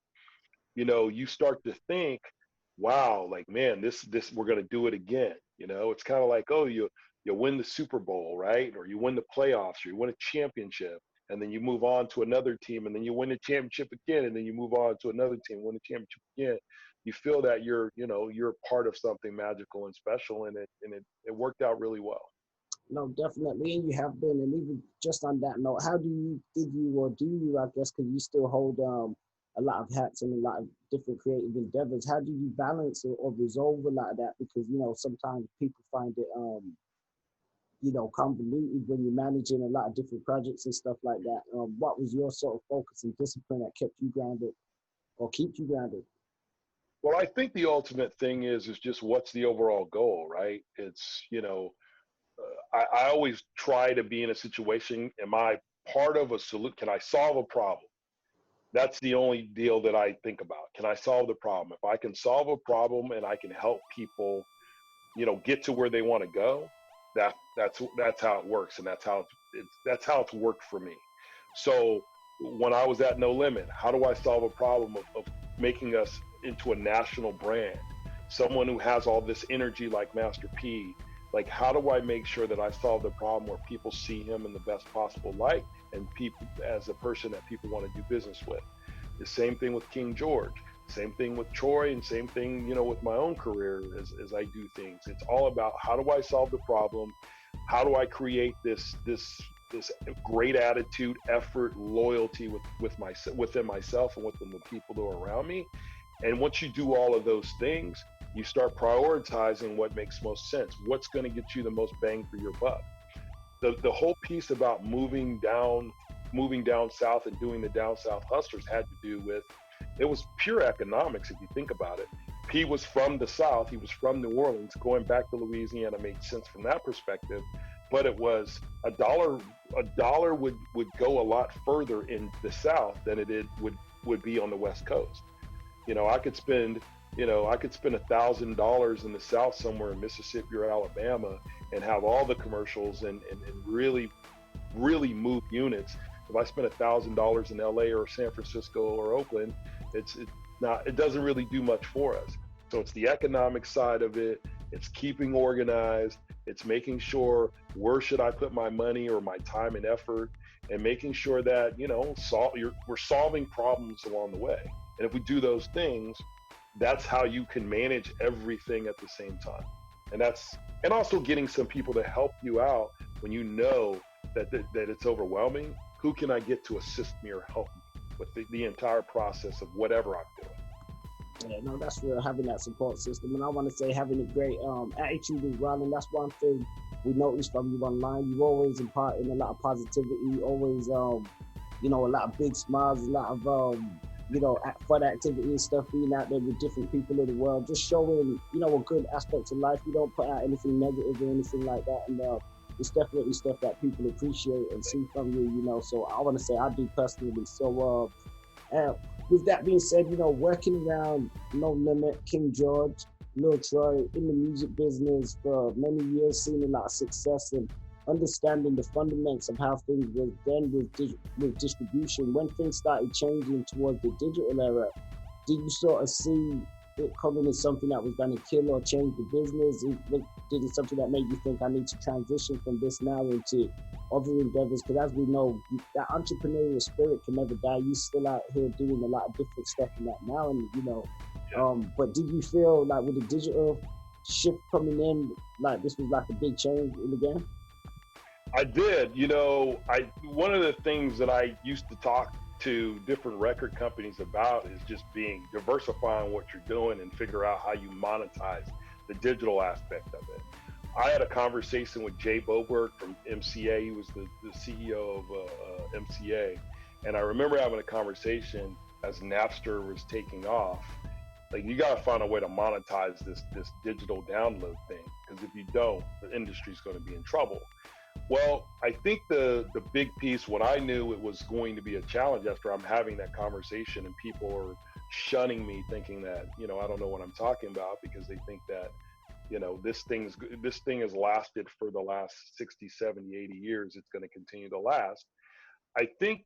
you start to think, wow, like, man, this we're gonna do it again. It's kind of like, oh, you win the Super Bowl, right? Or you win the playoffs, or you win a championship, and then you move on to another team, and then you win the championship again, and then you move on to another team, win the championship again. You feel that you're part of something magical and special, and it worked out really well. No, definitely, and you have been. And even just on that note, how did you, or do you, I guess, because you still hold a lot of hats and a lot of different creative endeavors, how do you balance or resolve a lot of that? Because sometimes people find it convoluted when you're managing a lot of different projects and stuff like that. What was your sort of focus and discipline that kept you grounded or keeps you grounded? Well, I think the ultimate thing is just what's the overall goal, right? It's, I always try to be in a situation, am I part of a solution? Can I solve a problem? That's the only deal that I think about. Can I solve the problem? If I can solve a problem and I can help people, get to where they want to go, that's how it works, and that's how it's worked for me. So when I was at No Limit, how do I solve a problem of making us into a national brand? Someone who has all this energy like Master P, like, how do I make sure that I solve the problem where people see him in the best possible light, and people as a person that people want to do business with? The same thing with King George, same thing with Troy, and same thing, with my own career as I do things. It's all about, how do I solve the problem? How do I create this great attitude, effort, loyalty within myself and within the people that are around me? And once you do all of those things, you start prioritizing what makes most sense. What's going to get you the most bang for your buck? The whole piece about moving down south and doing the down south hustlers had to do with, it was pure economics if you think about it. He was from the South, he was from New Orleans. Going back to Louisiana made sense from that perspective, but it was a dollar would go a lot further in the South than it would be on the West Coast. I could spend $1,000 in the South somewhere in Mississippi or Alabama and have all the commercials and really move units. If I spend $1,000 in LA or San Francisco or Oakland, it doesn't really do much for us. So it's the economic side of it. It's keeping organized. It's making sure, where should I put my money or my time and effort, and making sure that, we're solving problems along the way. And if we do those things, that's how you can manage everything at the same time. And and also getting some people to help you out when you know that it's overwhelming. Who can I get to assist me or help me with the entire process of whatever I'm doing? Yeah, no, that's real. Having that support system, and I want to say having a great attitude as well. And that's one thing we noticed from you online. You always imparting a lot of positivity. Always, a lot of big smiles, a lot of fun activity and stuff. Being out there with different people in the world, just showing a good aspect of life. You don't put out anything negative or anything like that, and it's definitely stuff that people appreciate and see from you. So I want to say I do personally. So. With that being said, working around No Limit, King George, Lil Troy in the music business for many years, seeing a lot of success and understanding the fundamentals of how things were then with distribution. When things started changing towards the digital era, did you sort of see it coming as something that was going to kill or change the business? Did it something that made you think I need to transition from this now into other endeavors? Because as we know, that entrepreneurial spirit can never die. You're still out here doing a lot of different stuff in that now, and but did you feel like with the digital shift coming in, like this was like a big change in the game? I did. One of the things that I used to talk to different record companies about is just being diversifying what you're doing and figure out how you monetize the digital aspect of it. I had a conversation with Jay Boberg from MCA. He was the CEO of MCA. And I remember having a conversation as Napster was taking off. Like, you got to find a way to monetize this digital download thing, because if you don't, the industry's going to be in trouble. Well, I think the big piece, what I knew it was going to be a challenge after I'm having that conversation and people are shunning me, thinking that, I don't know what I'm talking about, because they think that, this thing has lasted for the last 60, 70, 80 years. It's going to continue to last. I think,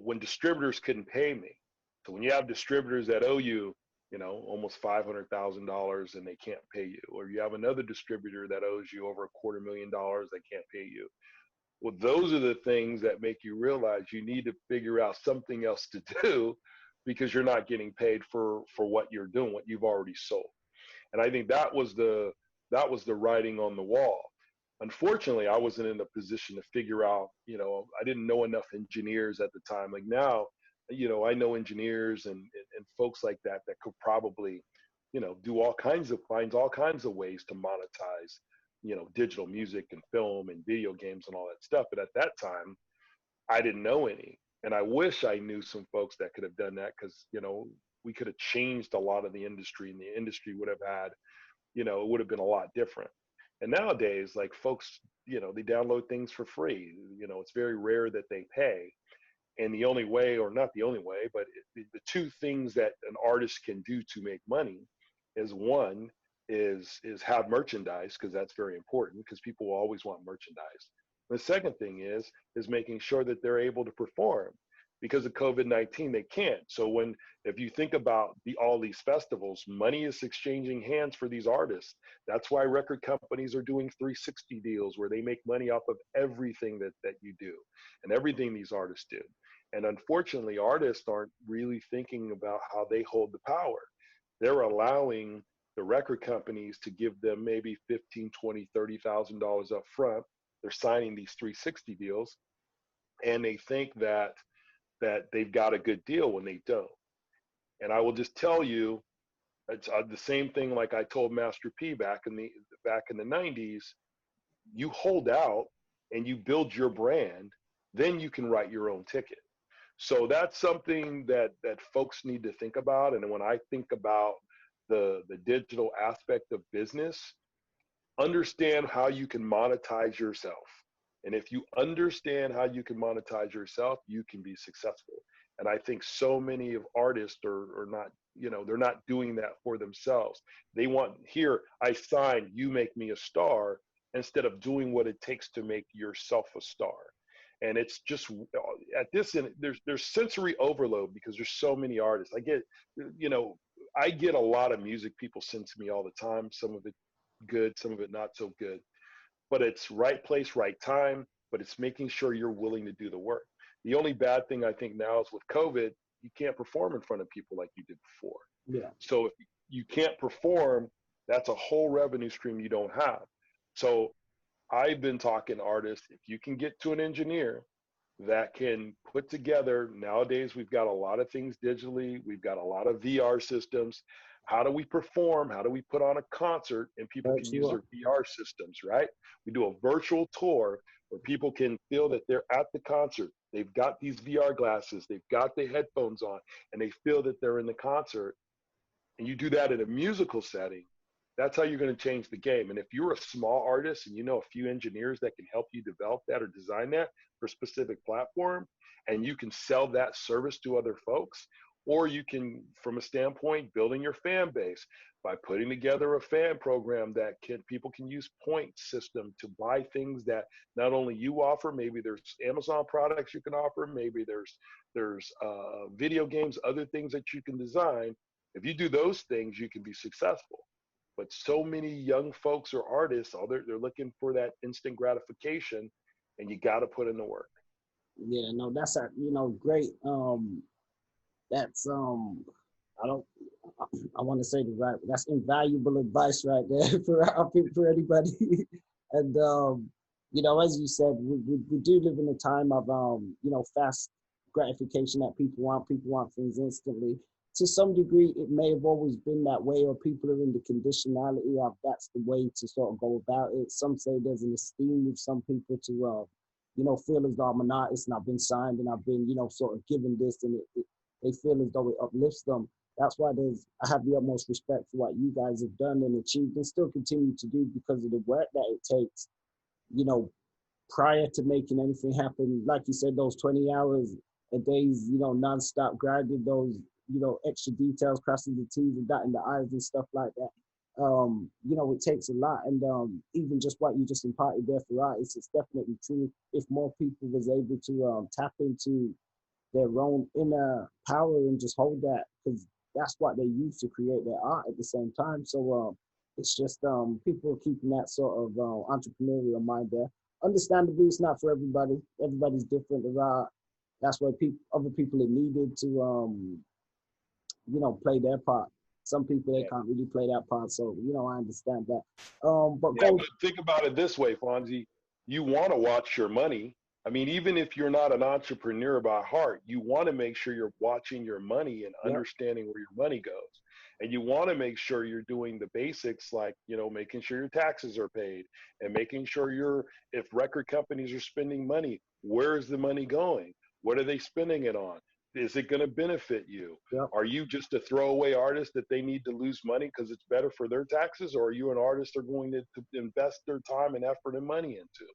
when distributors couldn't pay me. So when you have distributors that owe you, almost $500,000 and they can't pay you, or you have another distributor that owes you over $250,000, they can't pay you. Well, those are the things that make you realize you need to figure out something else to do, because you're not getting paid for what you're doing, what you've already sold. And I think that was the writing on the wall. Unfortunately, I wasn't in a position to figure out, I didn't know enough engineers at the time. Like now, I know engineers and folks like that could probably, finds all kinds of ways to monetize, digital music and film and video games and all that stuff. But at that time, I didn't know any. And I wish I knew some folks that could have done that, because, we could have changed a lot of the industry, and the industry would have had, it would have been a lot different. And nowadays, like, folks, they download things for free. It's very rare that they pay. And the only way, or not the only way, but the two things that an artist can do to make money is, one is have merchandise, because that's very important, because people will always want merchandise. The second thing is making sure that they're able to perform. Because of COVID-19, they can't. So if you think about all these festivals, money is exchanging hands for these artists. That's why record companies are doing 360 deals, where they make money off of everything that you do and everything these artists do. And unfortunately, artists aren't really thinking about how they hold the power. They're allowing the record companies to give them maybe $15, $20, $30,000 up front. They're signing these 360 deals, and they think that they've got a good deal when they don't. And I will just tell you, it's the same thing like I told Master P back in the 90s. You hold out and you build your brand, then you can write your own ticket. So that's something that folks need to think about. And when I think about the digital aspect of business, understand how you can monetize yourself. And if you understand how you can monetize yourself, you can be successful. And I think so many of artists are not, they're not doing that for themselves. They want, here, I signed, you make me a star, instead of doing what it takes to make yourself a star. And it's just at this end, there's sensory overload, because there's so many artists. I get a lot of music people send to me all the time. Some of it good, some of it not so good. But it's right place, right time. But it's making sure you're willing to do the work. The only bad thing I think now is with COVID, you can't perform in front of people like you did before. Yeah. So if you can't perform, That's a whole revenue stream you don't have. So I've been talking to artists, if you can get to an engineer that can put together, nowadays we've got a lot of things digitally, we've got a lot of VR systems. How do we perform? How do we put on a concert and people can use Virtual. their VR systems, right? We do a virtual tour where people can feel that they're at the concert. They've got these VR glasses, they've got the headphones on, and they feel that they're in the concert. And you do that in a musical setting, that's how you're going to change the game. And if you're a small artist and you know a few engineers that can help you develop that or design that for a specific platform, and you can sell that service to other folks, or you can, from a standpoint, building your fan base by putting together a fan program that people can use point system to buy things that not only you offer, maybe there's Amazon products you can offer, maybe there's video games, other things that you can design. If you do those things, you can be successful. But so many young folks or artists, they're looking for that instant gratification, and you got to put in the work. Yeah, no, that's a, great. That's I don't, I want to say the right. That's invaluable advice right there for anybody. And as you said, we do live in a time of fast gratification that people want. People want things instantly. To some degree, it may have always been that way, or people are in the conditionality of that's the way to sort of go about it. Some say there's an esteem with some people to feel as though I'm an artist and I've been signed and I've been, sort of given this, and they feel as though it uplifts them. That's why I have the utmost respect for what you guys have done and achieved and still continue to do because of the work that it takes, prior to making anything happen. Like you said, those 20 hours a days, nonstop grinding, those, extra details, crossing the T's and dotting the I's and stuff like that. It takes a lot. And even just what you just imparted there for artists, it's definitely true. If more people was able to tap into their own inner power and just hold that, because that's what they use to create their art at the same time. So it's just people keeping that sort of entrepreneurial mind there. Understandably, it's not for everybody. Everybody's different. That's why other people are needed to play their part. Some people, they can't really play that part, so I understand that. But think about it this way, Fonzie. You want to watch your money. I mean, even if you're not an entrepreneur by heart, you want to make sure you're watching your money and understanding where your money goes. And you want to make sure you're doing the basics, like, making sure your taxes are paid and making sure if record companies are spending money, where is the money going? What are they spending it on? Is it going to benefit you? Yep. Are you just a throwaway artist that they need to lose money because it's better for their taxes? Or are you an artist they're going to invest their time and effort and money into?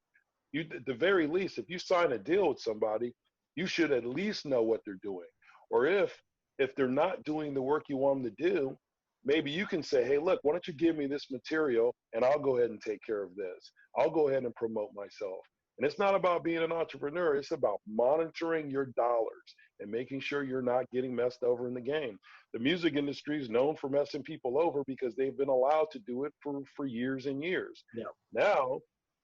You, at the very least, if you sign a deal with somebody, you should at least know what they're doing. Or if they're not doing the work you want them to do, maybe you can say, hey, look, why don't you give me this material and I'll go ahead and take care of this. I'll go ahead and promote myself. And it's not about being an entrepreneur. It's about monitoring your dollars and making sure you're not getting messed over in the game. The music industry is known for messing people over because they've been allowed to do it for years and years. Yeah. Now,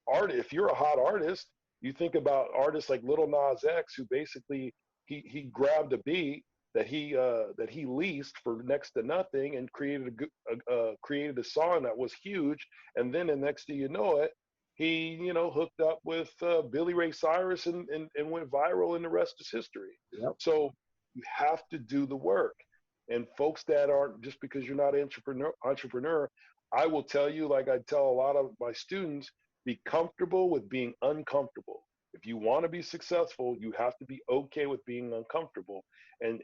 if you're a hot artist, you think about artists like Little Nas X, who basically he grabbed a beat that he leased for next to nothing and created a song that was huge, and then the next thing you know it, he hooked up with Billy Ray Cyrus and went viral, and the rest is history. Yep. So you have to do the work. And folks that aren't, just because you're not an entrepreneur, I will tell you, like I tell a lot of my students, be comfortable with being uncomfortable. If you want to be successful, you have to be okay with being uncomfortable and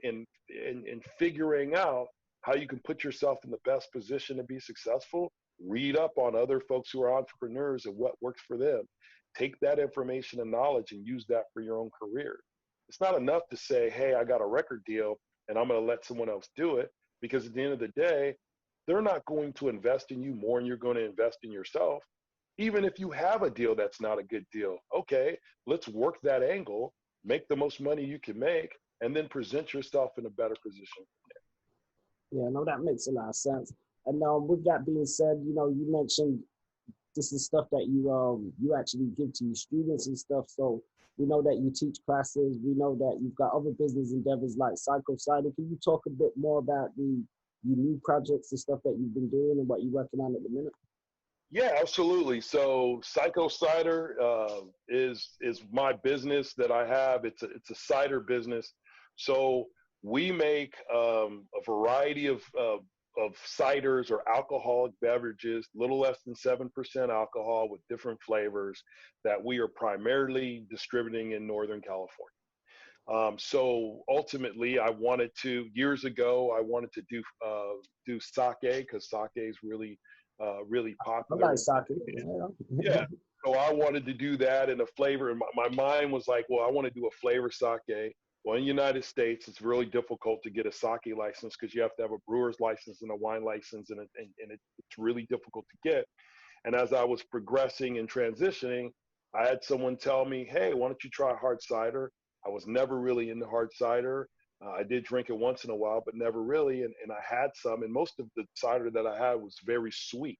figuring out how you can put yourself in the best position to be successful. Read up on other folks who are entrepreneurs and what works for them. Take that information and knowledge and use that for your own career. It's not enough to say, hey, I got a record deal and I'm going to let someone else do it, because at the end of the day, they're not going to invest in you more than you're going to invest in yourself. Even if you have a deal that's not a good deal, okay, let's work that angle, make the most money you can make, and then present yourself in a better position. Yeah, no, that makes a lot of sense. And with that being said, you mentioned this is stuff that you actually give to your students and stuff. So we know that you teach classes. We know that you've got other business endeavors like Psycho Cider. Can you talk a bit more about the your new projects and stuff that you've been doing and what you're working on at the minute? Yeah, absolutely. So Psycho Cider is my business that I have. It's a cider business. So we make a variety of ciders or alcoholic beverages, little less than 7% alcohol with different flavors that we are primarily distributing in Northern California. So ultimately, I wanted to years ago. I wanted to do sake because sake is really I popular. like soccer. Yeah. Yeah. So I wanted to do that in a flavor. And my mind was like, well, I want to do a flavor sake. Well, in the United States, it's really difficult to get a sake license because you have to have a brewer's license and a wine license, and it's really difficult to get. And as I was progressing and transitioning, I had someone tell me, hey, why don't you try hard cider? I was never really into hard cider. I did drink it once in a while, but never really. And I had some, and most of the cider that I had was very sweet.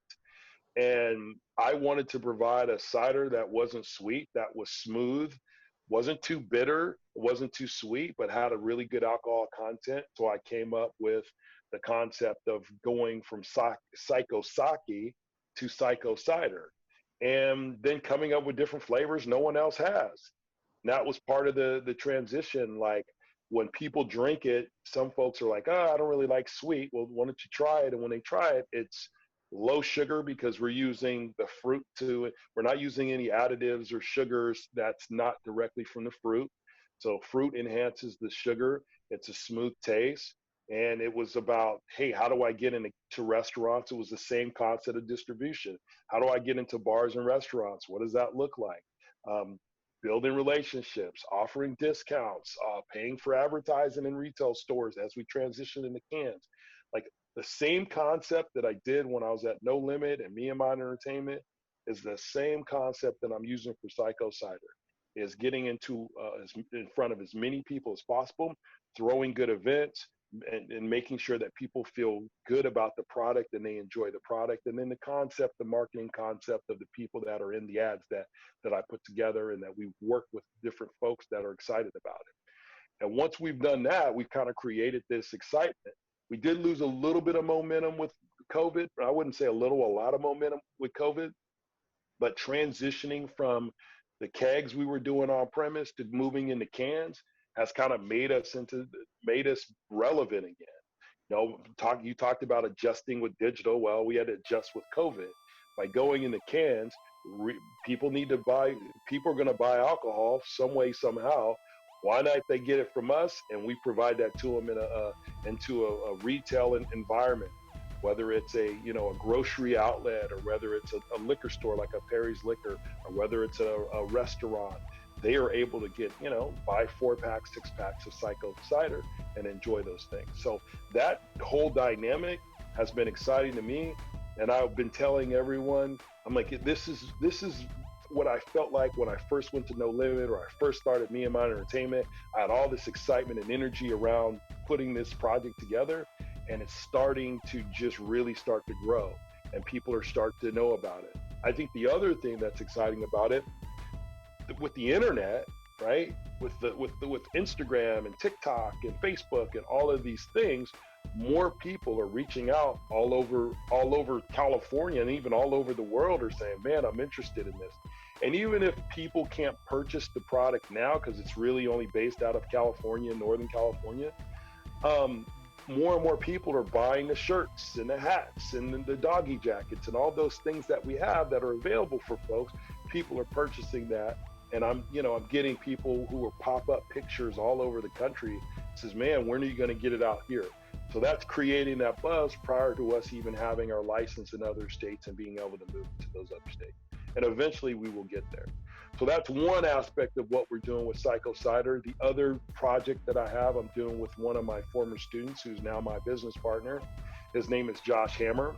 And I wanted to provide a cider that wasn't sweet, that was smooth, wasn't too bitter, wasn't too sweet, but had a really good alcohol content. So I came up with the concept of going from psycho sake to psycho cider, and then coming up with different flavors no one else has. And that was part of the transition. Like when people drink it, some folks are like, oh, I don't really like sweet. Well, why don't you try it? And when they try it, it's low sugar because we're using the fruit to it. We're not using any additives or sugars that's not directly from the fruit. So fruit enhances the sugar. It's a smooth taste. And it was about, hey, how do I get into restaurants? It was the same concept of distribution. How do I get into bars and restaurants? What does that look like? Um, Building relationships, offering discounts, paying for advertising in retail stores as we transition into cans. Like the same concept that I did when I was at No Limit and Me and Mine Entertainment is the same concept that I'm using for Psycho Cider. Is getting into in front of as many people as possible, throwing good events, and making sure that people feel good about the product and they enjoy the product. And then the concept, the marketing concept of the people that are in the ads that I put together and that we work with different folks that are excited about it. And once we've done that, we've kind of created this excitement. We did lose a little bit of momentum with COVID. I wouldn't say a little, a lot of momentum with COVID, but transitioning from the kegs we were doing on premise to moving into cans has kind of made us relevant again. You talked about adjusting with digital. Well, we had to adjust with COVID by going into cans. People need to buy. People are going to buy alcohol some way somehow. Why not they get it from us and we provide that to them into a retail environment, whether it's a grocery outlet or whether it's a liquor store like a Perry's Liquor or whether it's a restaurant. They are able to get, buy 4-packs, 6-packs of Psycho cider and enjoy those things. So that whole dynamic has been exciting to me. And I've been telling everyone, I'm like, this is what I felt like when I first went to No Limit or I first started Me and Mine Entertainment. I had all this excitement and energy around putting this project together, and it's starting to just really start to grow, and people are starting to know about it. I think the other thing that's exciting about it, with the internet, right? With Instagram and TikTok and Facebook and all of these things, more people are reaching out all over California and even all over the world are saying, man, I'm interested in this. And even if people can't purchase the product now because it's really only based out of California, Northern California, more and more people are buying the shirts and the hats and the doggy jackets and all those things that we have that are available for folks. People are purchasing that. And I'm getting people who are pop-up pictures all over the country. Says, man, when are you going to get it out here? So that's creating that buzz prior to us even having our license in other states and being able to move to those other states. And eventually we will get there. So that's one aspect of what we're doing with Psycho Cider. The other project that I have, I'm doing with one of my former students who's now my business partner. His name is Josh Hammer.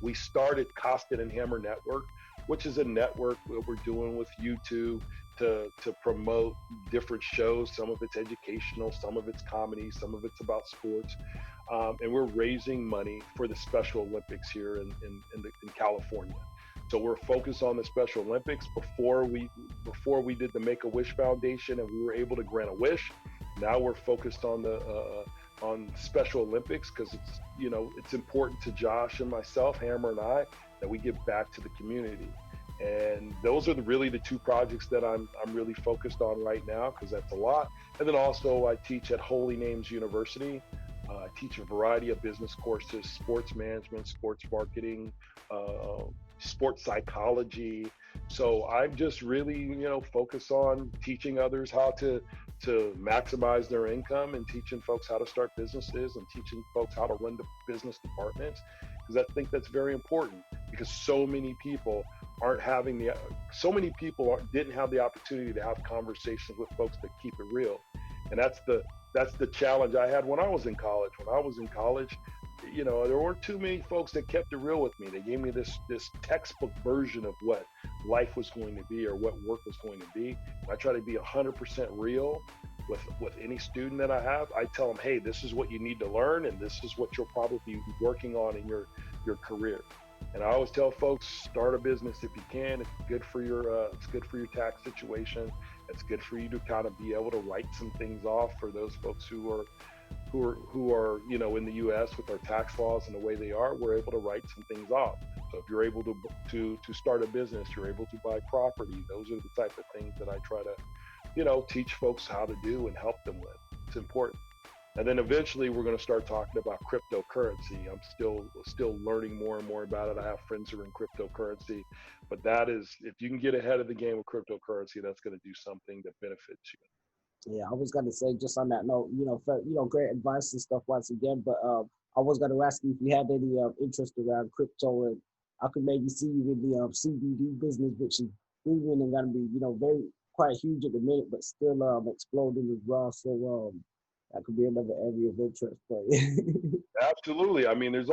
We started Costen and Hammer Network, which is a network that we're doing with YouTube to promote different shows. Some of it's educational, some of it's comedy, some of it's about sports. And we're raising money for the Special Olympics here in California. So we're focused on the Special Olympics. Before we did the Make-A-Wish Foundation and we were able to grant a wish, now we're focused on on Special Olympics because it's important to Josh and myself, Hammer and I, that we give back to the community. And those are really the two projects that I'm really focused on right now because that's a lot. And then also I teach at Holy Names University. I teach a variety of business courses: sports management, sports marketing, uh, sports psychology. So I'm just really, focused on teaching others how to maximize their income and teaching folks how to start businesses and teaching folks how to run the business departments because I think that's very important because so many people didn't have the opportunity to have conversations with folks that keep it real, and that's the challenge I had when I was in college. When I was in college, there weren't too many folks that kept it real with me. They gave me this textbook version of what life was going to be or what work was going to be. And I try to be 100% real with any student that I have. I tell them, hey, this is what you need to learn, and this is what you'll probably be working on in your career. And I always tell folks, start a business if you can. It's good for your tax situation. It's good for you to kind of be able to write some things off for those folks who are in the U.S. with our tax laws and the way they are. We're able to write some things off. So if you're able to start a business, you're able to buy property. Those are the type of things that I try to teach folks how to do and help them with. It's important. And then eventually we're going to start talking about cryptocurrency. I'm still learning more and more about it. I have friends who are in cryptocurrency, but that is, if you can get ahead of the game with cryptocurrency, that's going to do something that benefits you. Yeah, I was gonna say just on that note, great advice and stuff once again. But I was gonna ask you if you had any interest around crypto, and I could maybe see you in the CBD business, which is booming and gonna be very quite huge at the minute, but still exploding as well. So that could be another area of interest for you. Absolutely. I mean, there's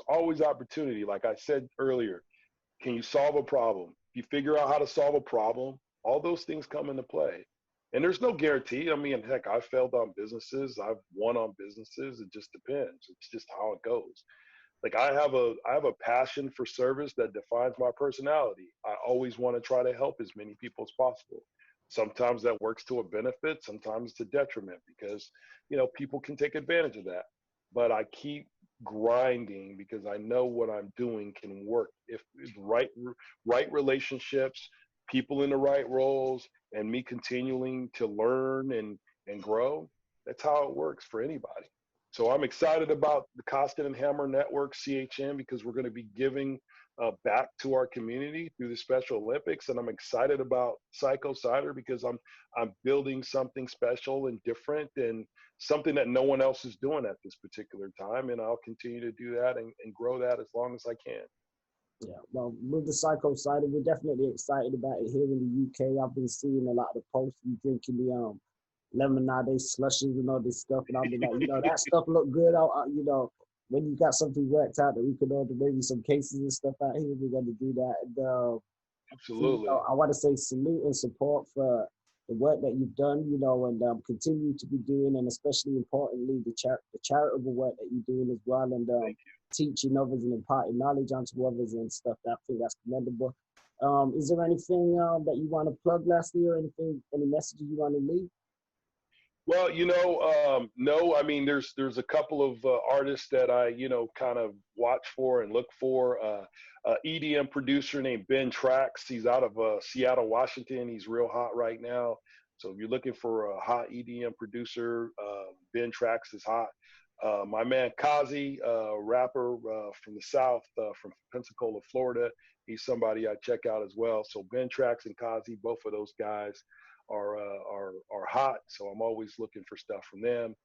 always opportunity. Like I said earlier, can you solve a problem? If you figure out how to solve a problem, all those things come into play. And there's no guarantee. I mean, heck, I've failed on businesses. I've won on businesses. It just depends. It's just how it goes. Like I have a passion for service that defines my personality. I always want to try to help as many people as possible. Sometimes that works to a benefit, sometimes it's a detriment because, people can take advantage of that. But I keep grinding because I know what I'm doing can work if right relationships, people in the right roles, and me continuing to learn and grow. That's how it works for anybody. So I'm excited about the Costen and Hammer Network, CHN, because we're going to be giving back to our community through the Special Olympics, and I'm excited about Psycho Cider because I'm building something special and different and something that no one else is doing at this particular time, and I'll continue to do that and grow that as long as I can. Yeah, well, with the Psycho Cider, we're definitely excited about it here in the UK. I've been seeing a lot of the posts, you drinking the lemonade slushes and all this stuff, and I'll be like, that stuff look good. When you got something worked out that we could order maybe some cases and stuff out here, we're going to do that. And Absolutely. so, I want to say salute and support for the work that you've done, and continue to be doing, and especially importantly, the charitable work that you're doing as well, and teaching others and imparting knowledge onto others and stuff. I think that's commendable. Is there anything that you want to plug lastly, or any messages you want to leave? Well, no. I mean, there's a couple of artists that I, kind of watch for and look for. EDM producer named Ben Trax. He's out of Seattle, Washington. He's real hot right now. So if you're looking for a hot EDM producer, Ben Trax is hot. My man Kazi, rapper from the South, from Pensacola, Florida. He's somebody I check out as well. So Ben Trax and Kazi, both of those guys are hot. So I'm always looking for stuff from them.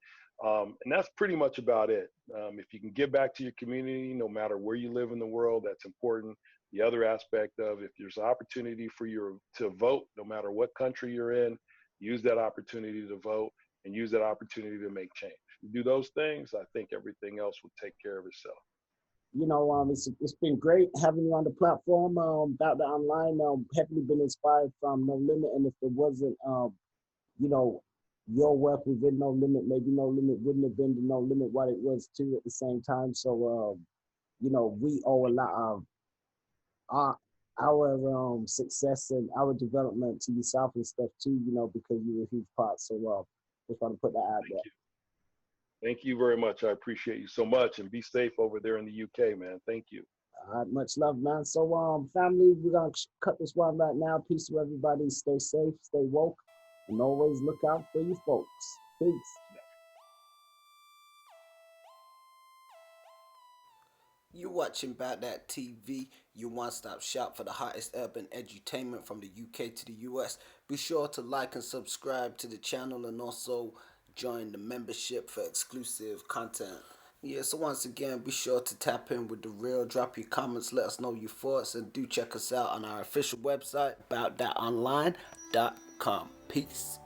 And that's pretty much about it. If you can give back to your community, no matter where you live in the world, that's important. The other aspect of if there's an opportunity for you to vote, no matter what country you're in, use that opportunity to vote and use that opportunity to make change. If you do those things, I think everything else will take care of itself. It's been great having you on the platform. About the online, heavily been inspired from No Limit, and if there wasn't, your work within No Limit, maybe No Limit wouldn't have been the No Limit what it was too at the same time. So, we owe a lot of our success and our development to yourself and stuff too. Because you were a huge part. So, just want to put that out there. Thank you very much. I appreciate you so much, and be safe over there in the UK, man. Thank you. All right, much love, man. So, family, we're gonna cut this one right now. Peace to everybody. Stay safe, stay woke, and always look out for you folks. Peace. You watching About That TV, your one-stop shop for the hottest urban edutainment from the UK to the US. Be sure to like and subscribe to the channel and also join the membership for exclusive content. Yeah, so once again, be sure to tap in with the real. Drop your comments, let us know your thoughts, and do check us out on our official website, aboutthatonline.com. Peace.